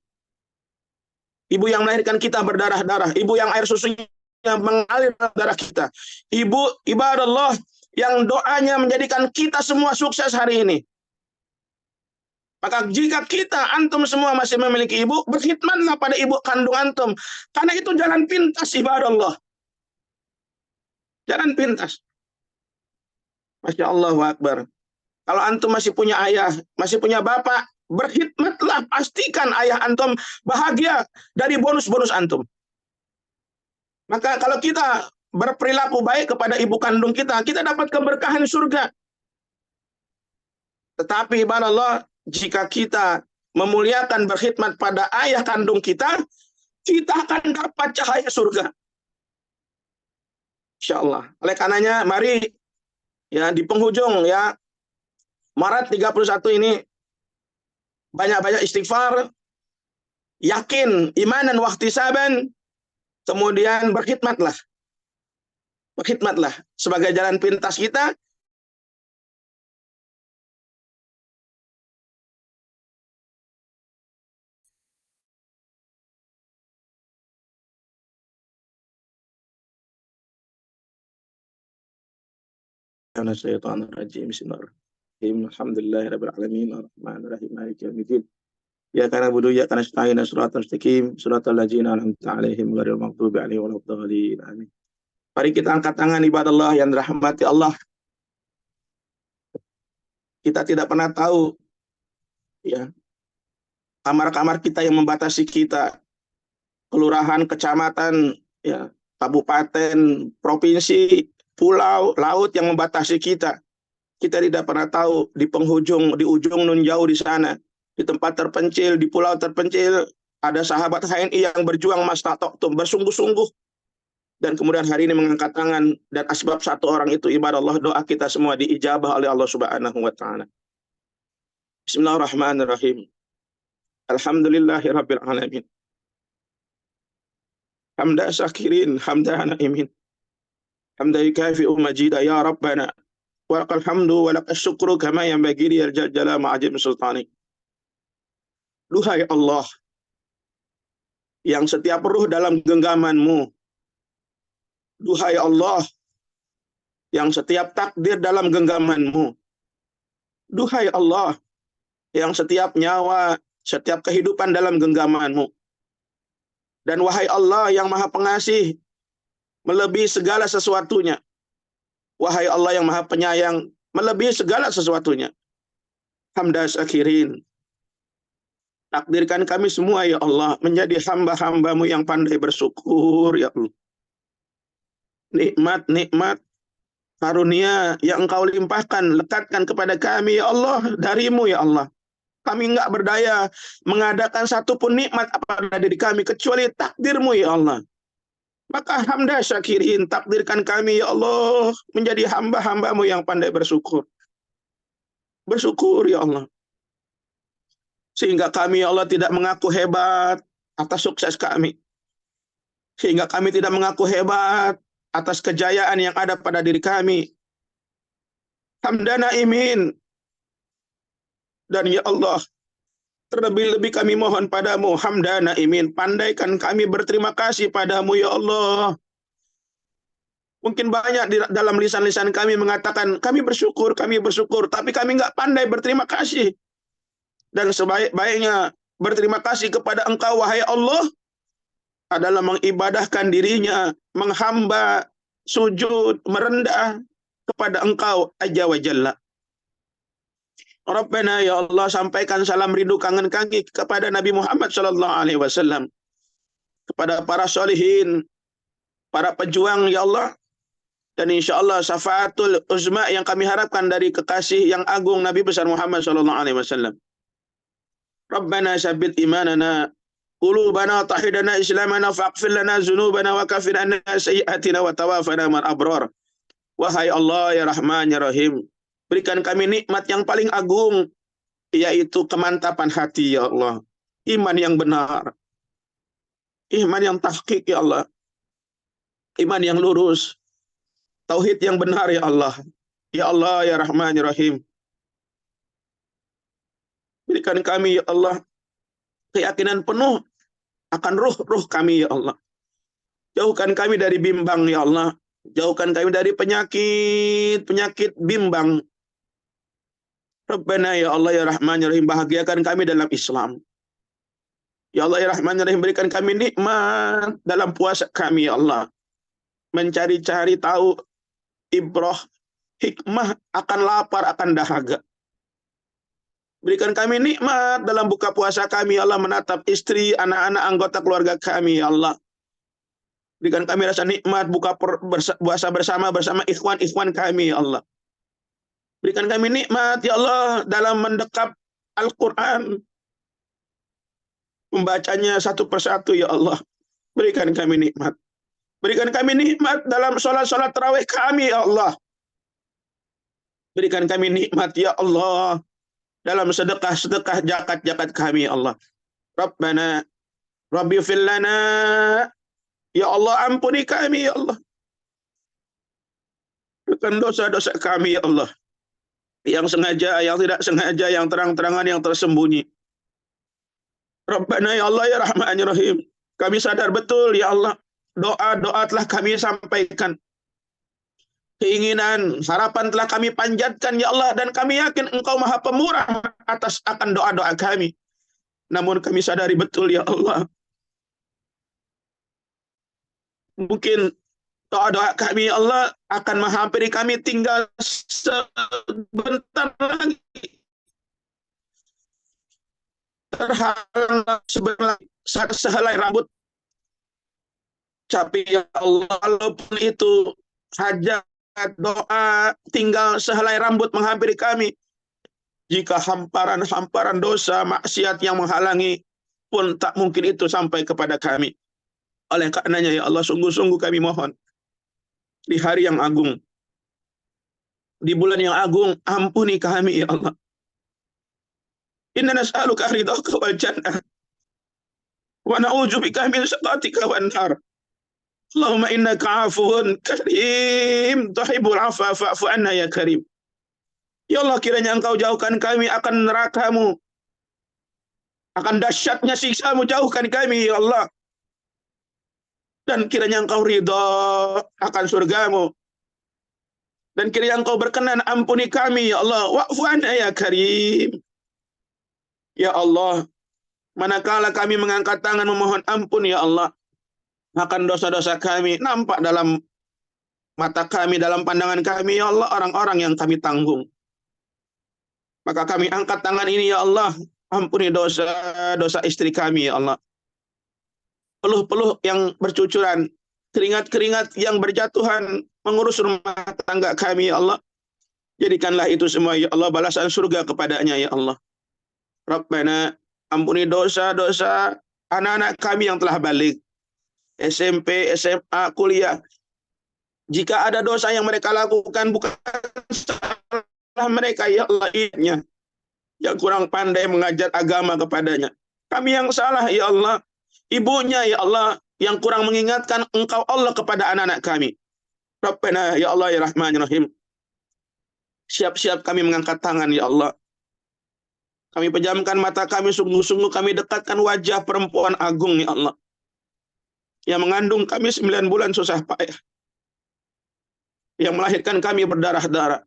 Ibu yang melahirkan kita berdarah-darah, ibu yang air susunya mengalir dalam darah kita. Ibu ibadah Allah yang doanya menjadikan kita semua sukses hari ini. Maka jika kita, antum semua masih memiliki ibu, berkhidmatlah pada ibu kandung antum. Karena itu jalan pintas ibadah Allah. Jalan pintas. Masya Allah Akbar. Kalau antum masih punya ayah, masih punya bapak, berkhidmatlah, pastikan ayah antum bahagia dari bonus-bonus antum. Maka kalau kita berperilaku baik kepada ibu kandung kita dapat keberkahan surga. Tetapi ibadah Allah, jika kita memuliakan berkhidmat pada ayah kandung kita akan dapat cahaya surga. Insyaallah. Oleh karenanya, mari ya di penghujung ya Maret 31 ini banyak-banyak istighfar, yakin, imanan wahtisaban, kemudian berkhidmatlah. Berkhidmatlah sebagai jalan pintas kita. Karena syaitan rajim bismillahirrahmanirrahim. Alhamdulillahirabbil alamin arrahmanirrahim maliki yaumiddin. Ya kana budu ya kana nasta'in shiratal mustaqim shiratal ladzina an'amta 'alaihim ghairil maghdubi 'alaihim waladdallin. Amin. Mari kita angkat tangan ibadah Allah yang dirahmati Allah. Kita tidak pernah tahu ya kamar-kamar kita yang membatasi kita, kelurahan, kecamatan, ya, kabupaten, provinsi, pulau, laut yang membatasi kita. Kita tidak pernah tahu di penghujung, di ujung nun jauh di sana, di tempat terpencil, di pulau terpencil, ada sahabat HNI yang berjuang mastatoktum, bersungguh-sungguh. Dan kemudian hari ini mengangkat tangan, dan asbab satu orang itu ibadah Allah, doa kita semua diijabah oleh Allah Subhanahu wa Ta'ala. Bismillahirrahmanirrahim. Alhamdulillahirabbil alamin. Hamda syakirin, hamda naimin. Hamda yukafi'u majida ya Rabbana. Wa lakal hamdu wa lakas syukru kama yanbaghi liyal jalala ma'ajim sultani. Duhai Allah, yang setiap ruh dalam genggaman-Mu. Duhai Allah, yang setiap takdir dalam genggaman-Mu. Duhai Allah, yang setiap nyawa, setiap kehidupan dalam genggaman-Mu. Dan wahai Allah yang maha pengasih, melebihi segala sesuatunya. Wahai Allah yang maha penyayang, melebihi segala sesuatunya. Hamda syakirin. Takdirkan kami semua ya Allah menjadi hamba-hamba-Mu yang pandai bersyukur ya Allah. Nikmat-nikmat karunia yang Engkau limpahkan, lekatkan kepada kami ya Allah, dari-Mu ya Allah. Kami enggak berdaya mengadakan satupun nikmat pada diri kami kecuali takdir-Mu ya Allah. Maka hamda syakirin, takdirkan kami ya Allah menjadi hamba-hamba-Mu yang pandai bersyukur. Bersyukur ya Allah. Sehingga kami ya Allah tidak mengaku hebat atas sukses kami. Sehingga kami tidak mengaku hebat atas kejayaan yang ada pada diri kami. Hamdana imin. Dan ya Allah, terlebih-lebih kami mohon padamu, hamdana imin, pandaikan kami berterima kasih padamu ya Allah. Mungkin banyak di dalam lisan-lisan kami mengatakan, kami bersyukur, tapi kami nggak pandai berterima kasih. Dan sebaik-baiknya berterima kasih kepada Engkau, wahai Allah, adalah mengibadahkan dirinya, menghamba, sujud, merendah kepada Engkau, Azza wa Jalla. Rabbana ya Allah, sampaikan salam rindu kangen kami kepada Nabi Muhammad SAW, kepada para solihin, para pejuang ya Allah, dan insya Allah syafaatul uzma yang kami harapkan dari kekasih yang agung Nabi besar Muhammad SAW. Rabbana sabbit imanana, qulubana tahidana islamana, faqfir lana zunubana wa kafir anna sayyiatina wa tawafana mal abrar. Wahai Allah ya Rahman ya Rahim, berikan kami nikmat yang paling agung, yaitu kemantapan hati ya Allah. Iman yang benar. Iman yang tahqiq ya Allah. Iman yang lurus. Tauhid yang benar ya Allah. Ya Allah ya Rahman ya Rahim. Berikan kami ya Allah keyakinan penuh akan ruh-ruh kami ya Allah. Jauhkan kami dari bimbang ya Allah. Jauhkan kami dari penyakit bimbang. Rabbana ya Allah ya Rahman ya Rahim, bahagiakan kami dalam Islam. Ya Allah ya Rahman ya Rahim, berikan kami nikmat dalam puasa kami ya Allah. Mencari-cari tahu ibrah, hikmah akan lapar, akan dahaga. Berikan kami nikmat dalam buka puasa kami ya Allah, menatap istri, anak-anak, anggota keluarga kami ya Allah. Berikan kami rasa nikmat buka puasa bersama ikhwan-ikhwan kami ya Allah. Berikan kami nikmat ya Allah dalam mendekap Al-Quran, membacanya satu persatu ya Allah. Berikan kami nikmat. Berikan kami nikmat dalam sholat-sholat tarawih kami ya Allah. Berikan kami nikmat ya Allah dalam sedekah-sedekah zakat-zakat kami ya Allah. Rabbana Rabbi fil lana, ya Allah ampuni kami ya Allah. Bukan dosa-dosa kami ya Allah, yang sengaja, yang tidak sengaja, yang terang-terangan, yang tersembunyi. Rabbana ya Allah ya Rahman ya Rahim, kami sadar betul ya Allah, doa-doa telah kami sampaikan, keinginan, harapan telah kami panjatkan ya Allah, dan kami yakin Engkau Maha Pemurah atas akan doa-doa kami. Namun kami sadari betul ya Allah, mungkin doa-doa kami ya Allah akan menghampiri kami tinggal sebentar lagi. Terhalang sehelai rambut. Tapi ya Allah, walaupun itu hajat, doa, tinggal sehelai rambut menghampiri kami, jika hamparan-hamparan dosa, maksiat yang menghalangi pun tak mungkin itu sampai kepada kami. Oleh karenanya ya Allah, sungguh-sungguh kami mohon, di hari yang agung, di bulan yang agung, ampuni kami ya Allah. Inna nas'aluka ridhaka wal jannah, wa na'udzubika min sakhatika wan nar. Allahumma innaka afuwun karim, tuhibbul afwa fa'fu anna ya karim. Ya Allah, kiranya Engkau jauhkan kami akan neraka-Mu, akan dahsyatnya siksa-Mu, jauhkan kami ya Allah. Dan kiranya Engkau ridha akan surga-Mu, dan kiranya Engkau berkenan ampuni kami ya Allah. Wa'fu anna ya karim. Ya Allah, manakala kami mengangkat tangan memohon ampun ya Allah, akan dosa-dosa kami, nampak dalam mata kami, dalam pandangan kami ya Allah, orang-orang yang kami tanggung. Maka kami angkat tangan ini ya Allah, ampuni dosa-dosa istri kami ya Allah. Peluh-peluh yang bercucuran, keringat-keringat yang berjatuhan mengurus rumah tangga kami ya Allah. Jadikanlah itu semua ya Allah balasan surga kepadanya ya Allah. Rabbana, ampuni dosa-dosa anak-anak kami yang telah balik, SMP, SMA, kuliah. Jika ada dosa yang mereka lakukan bukan salah mereka, ya Allah, yang kurang pandai mengajar agama kepadanya. Kami yang salah, ya Allah. Ibunya, ya Allah, yang kurang mengingatkan Engkau Allah kepada anak-anak kami. Rabbana, ya Allah, ya Rahman, ya Rahim. Siap-siap kami mengangkat tangan, ya Allah. Kami pejamkan mata kami, sungguh-sungguh kami dekatkan wajah perempuan agung, ya Allah, yang mengandung kami 9 bulan susah payah, yang melahirkan kami berdarah-darah,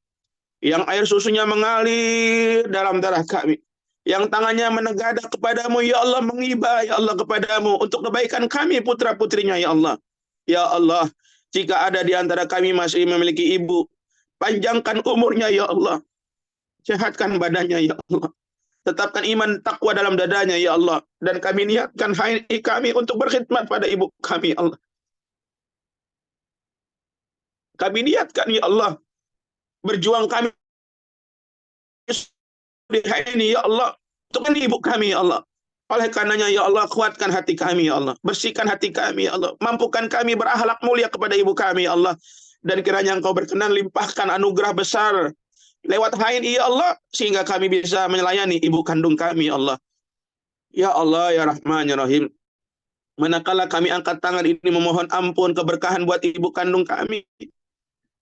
yang air susunya mengalir dalam darah kami, yang tangannya menegadah kepadamu, ya Allah, mengibah, ya Allah, kepadamu untuk kebaikan kami putra-putrinya, ya Allah. Ya Allah, jika ada di antara kami masih memiliki ibu, panjangkan umurnya, ya Allah. Sehatkan badannya, ya Allah. Tetapkan iman takwa dalam dadanya, ya Allah. Dan kami niatkan HNI kami untuk berkhidmat pada ibu kami, Allah. Kami niatkan, ya Allah, berjuang kami di HNI, ya Allah, untuk ibu kami, ya Allah. Oleh karenanya, ya Allah, kuatkan hati kami, ya Allah. Bersihkan hati kami, ya Allah. Mampukan kami berakhlak mulia kepada ibu kami, ya Allah. Dan kiranya Engkau berkenan limpahkan anugerah besar lewat HNI, ya Allah, sehingga kami bisa melayani ibu kandung kami, ya Allah. Ya Allah, ya Rahman, ya Rahim. Manakala kami angkat tangan ini memohon ampun keberkahan buat ibu kandung kami,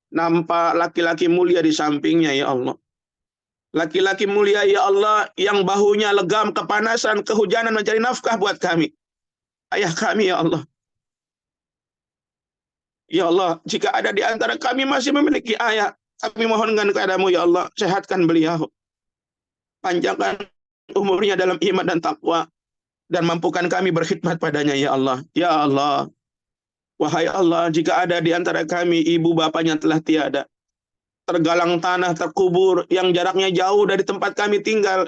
nampak laki-laki mulia di sampingnya, ya Allah. Laki-laki mulia, ya Allah, yang bahunya legam kepanasan, kehujanan mencari nafkah buat kami. Ayah kami, ya Allah. Ya Allah, jika ada di antara kami masih memiliki ayah, kami mohonkan kepadamu, ya Allah, sehatkan beliau. Panjangkan umurnya dalam iman dan takwa. Dan mampukan kami berkhidmat padanya, ya Allah. Ya Allah. Wahai Allah, jika ada di antara kami ibu bapaknya telah tiada, tergalang tanah, terkubur, yang jaraknya jauh dari tempat kami tinggal,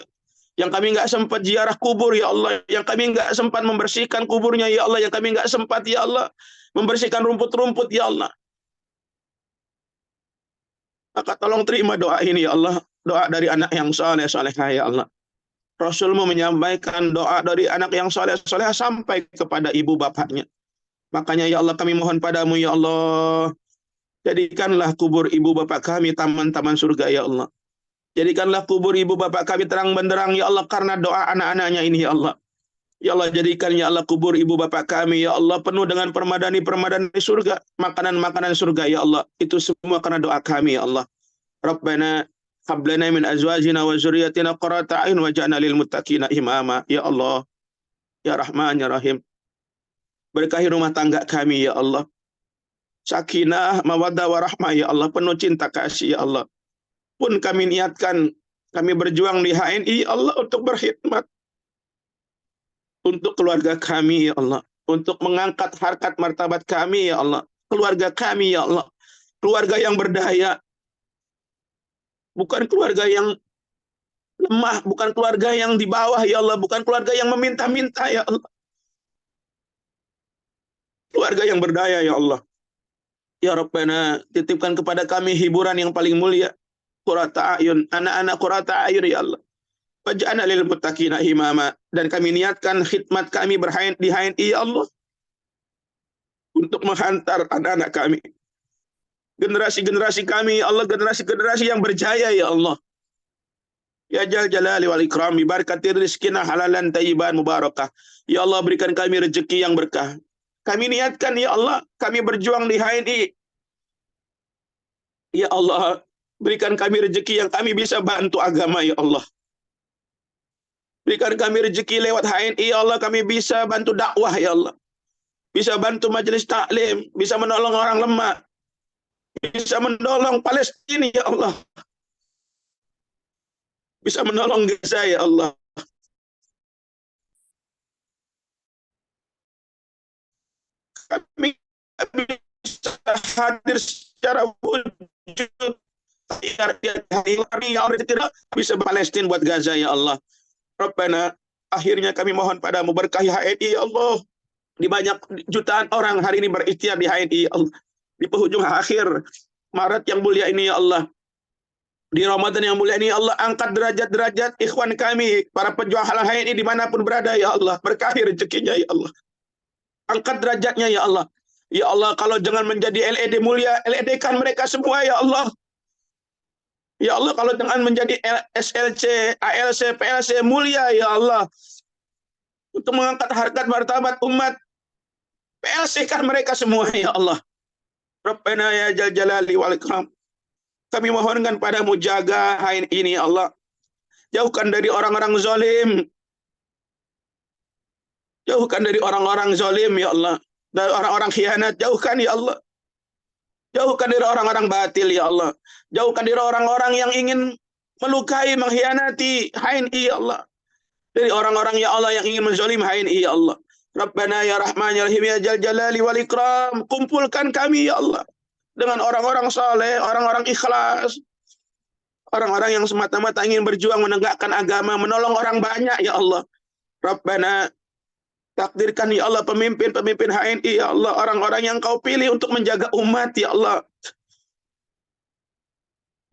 yang kami nggak sempat ziarah kubur, ya Allah, yang kami nggak sempat membersihkan kuburnya, ya Allah, yang kami nggak sempat, ya Allah, membersihkan rumput-rumput, ya Allah. Maka tolong terima doa ini, ya Allah, doa dari anak yang saleh-salehah, ya Allah. Rasulmu menyampaikan doa dari anak yang saleh-salehah sampai kepada ibu bapaknya. Makanya, ya Allah, kami mohon padamu, ya Allah, jadikanlah kubur ibu bapak kami taman-taman surga, ya Allah. Jadikanlah kubur ibu bapak kami terang benderang, ya Allah, karena doa anak-anaknya ini, ya Allah. Ya Allah, jadikan, ya Allah, kubur ibu bapak kami, ya Allah, penuh dengan permadani-permadani surga, makanan-makanan surga, ya Allah. Itu semua karena doa kami, ya Allah. Rabbana hab lana min azwajina wa dzurriyyatina qurrata a'yun waj'alna lil muttaqina imama. Ya Allah, ya Rahman, ya Rahim. Berkahi rumah tangga kami, ya Allah. Sakinah, mawaddah, warahmah, ya Allah. Penuh cinta kasih, ya Allah. Pun kami niatkan, kami berjuang di HNI, ya Allah, untuk berkhidmat untuk keluarga kami, ya Allah. Untuk mengangkat harkat martabat kami, ya Allah. Keluarga kami, ya Allah. Keluarga yang berdaya. Bukan keluarga yang lemah. Bukan keluarga yang di bawah, ya Allah. Bukan keluarga yang meminta-minta, ya Allah. Keluarga yang berdaya, ya Allah. Ya Rabbana, titipkan kepada kami hiburan yang paling mulia. Qurrata a'yun, anak-anak qurrata a'yun, ya Allah. Waj'alna lil muttaqina imama. Dan kami niatkan khidmat kami di HNI, ya Allah, untuk menghantar anak-anak kami. Generasi-generasi kami, ya Allah, generasi-generasi yang berjaya, ya Allah. Ya Jal Jalali wal Ikram, bibarakatir rizkina halalan tayyiban mubarakah. Ya Allah, berikan kami rezeki yang berkah. Kami niatkan, ya Allah, kami berjuang di HNI. Ya Allah, berikan kami rezeki yang kami bisa bantu agama, ya Allah. Berikan kami rezeki lewat HNI, ya Allah, kami bisa bantu dakwah, ya Allah. Bisa bantu majelis taklim, bisa menolong orang lemah. Bisa menolong Palestina, ya Allah. Bisa menolong Gaza, ya Allah. Kami bisa hadir secara wujud. Ya Allah, tidak bisa Palestina buat Gaza, ya Allah. Rabbana, akhirnya kami mohon padamu berkahi HNI, ya Allah. Di banyak jutaan orang hari ini berikhtiar di HNI, ya Allah. Di penghujung akhir Maret yang mulia ini, ya Allah. Di Ramadan yang mulia ini Allah angkat derajat-derajat ikhwan kami, para pejuang halal HNI dimanapun berada ya Allah. Berkahi rezekinya ya Allah. Angkat derajatnya ya Allah. Ya Allah, kalau jangan menjadi LED mulia, LED-kan mereka semua ya Allah. Ya Allah, kalau jangan menjadi SLC, ALC, PLC mulia ya Allah. Untuk mengangkat harkat martabat umat, PLC-kan mereka semua ya Allah. Rabbana ya Jal Jalali wal Ikram. Kami mohonkan padamu jaga HNI ini ya Allah. Jauhkan dari orang-orang zalim. Jauhkan dari orang-orang zalim ya Allah. Dari orang-orang khianat. Jauhkan ya Allah. Jauhkan dari orang-orang batil ya Allah. Jauhkan dari orang-orang yang ingin melukai, mengkhianati HNI ya Allah. Dari orang-orang ya Allah yang ingin menzalim HNI ya Allah. Rabbana ya Rahman ya Rahim ya Jal Jalali wal Ikram. Kumpulkan kami ya Allah. Dengan orang-orang saleh, orang-orang ikhlas. Orang-orang yang semata-mata ingin berjuang menegakkan agama, menolong orang banyak ya Allah. Rabbana takdirkan ya Allah pemimpin-pemimpin HNI ya Allah, orang-orang yang kau pilih untuk menjaga umat ya Allah.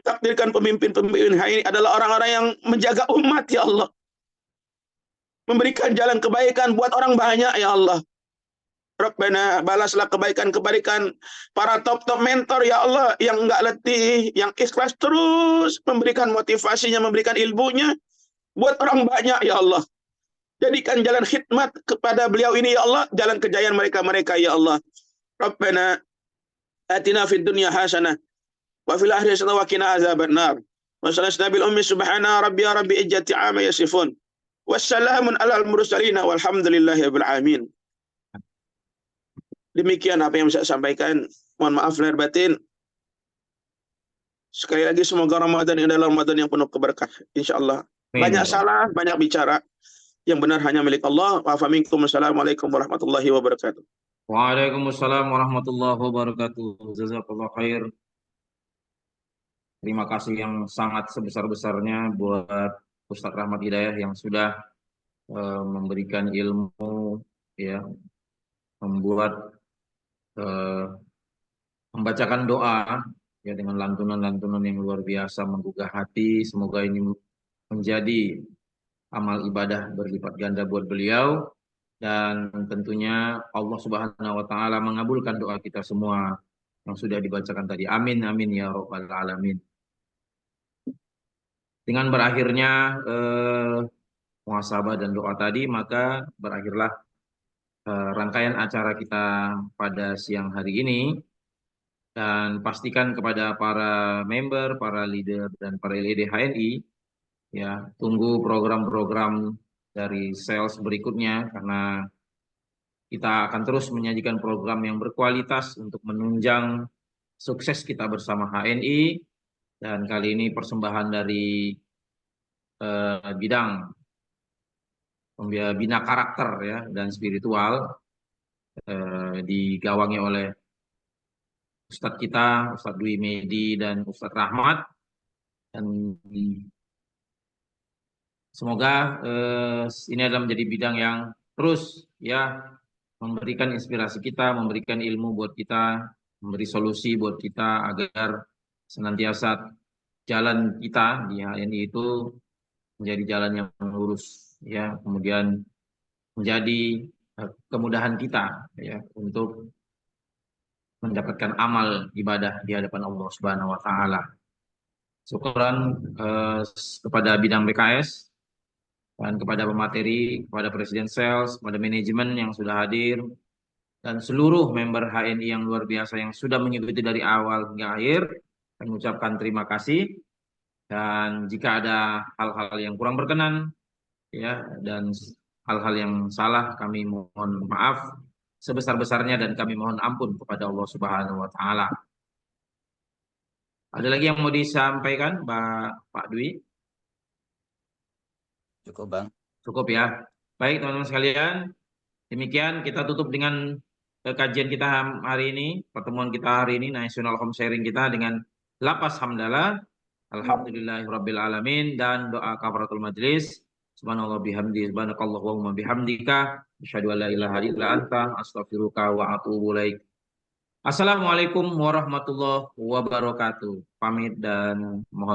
Takdirkan pemimpin-pemimpin HNI adalah orang-orang yang menjaga umat ya Allah. Memberikan jalan kebaikan buat orang banyak ya Allah. Rabbana balaslah kebaikan-kebaikan para top-top mentor ya Allah yang enggak letih, yang ikhlas terus memberikan motivasinya, memberikan ilmunya buat orang banyak ya Allah. Jadikan jalan khidmat kepada beliau ini ya Allah, jalan kejayaan mereka-mereka ya Allah. Rabbana atina fid dunya hasanah wa fil akhirati hasanah wa qina azabannar. Wa sallallahu bil ummi subhana rabbiya rabbi izzati amma yasifun. Wassalamun alal mursalin walhamdulillahi rabbil alamin. Demikian apa yang saya sampaikan. Mohon maaf lahir batin. Sekali lagi semoga Ramadan ini adalah Ramadan yang penuh keberkah. InsyaAllah. Banyak salah, banyak bicara. Yang benar hanya milik Allah. Wassalamualaikum warahmatullahi wabarakatuh. Waalaikumsalam warahmatullahi wabarakatuh. Jazakallah khair. Terima kasih yang sangat sebesar-besarnya buat Ustadz Rahmat Hidayah yang sudah memberikan ilmu, ya, membacakan doa ya dengan lantunan-lantunan yang luar biasa menggugah hati. Semoga ini menjadi amal ibadah berlipat ganda buat beliau, dan tentunya Allah Subhanahu wa taala mengabulkan doa kita semua yang sudah dibacakan tadi. Amin amin ya rabbal alamin. Dengan berakhirnya muhasabah dan doa tadi, maka berakhirlah rangkaian acara kita pada siang hari ini. Dan pastikan kepada para member, para leader, dan para LED HNI, ya, tunggu program-program dari sales berikutnya, karena kita akan terus menyajikan program yang berkualitas untuk menunjang sukses kita bersama HNI. Dan kali ini persembahan dari bidang bina karakter ya dan spiritual digawangi oleh Ustadz kita, Ustadz Dwi Medi dan Ustadz Rahmat. Dan semoga ini adalah menjadi bidang yang terus ya memberikan inspirasi kita, memberikan ilmu buat kita, memberi solusi buat kita agar senantiasa jalan kita di HNI itu menjadi jalan yang lurus ya, kemudian menjadi kemudahan kita ya untuk mendapatkan amal ibadah di hadapan Allah Subhanahu wa taala. Syukuran kepada bidang BKS dan kepada pemateri, kepada Presiden Sales, kepada manajemen yang sudah hadir, dan seluruh member HNI yang luar biasa yang sudah mengikuti dari awal hingga akhir. Kami mengucapkan terima kasih. Dan jika ada hal-hal yang kurang berkenan ya dan hal-hal yang salah, kami mohon maaf sebesar-besarnya dan kami mohon ampun kepada Allah Subhanahu wa taala. Ada lagi yang mau disampaikan, Pak Dwi? Cukup, Bang. Cukup ya. Baik, teman-teman sekalian. Demikian kita tutup dengan kajian kita hari ini, pertemuan kita hari ini, National Home Sharing kita dengan lapas hamdalah, alhamdulillahirabbil alamin, dan doa kafaratul majlis. Subhanallah bihamdi, subhanakallahumma bihamdika, asyhadu an la ilaha illa anta, astaghfiruka wa atubu ilaik. Assalamualaikum warahmatullahi wabarakatuh. Pamit dan mohon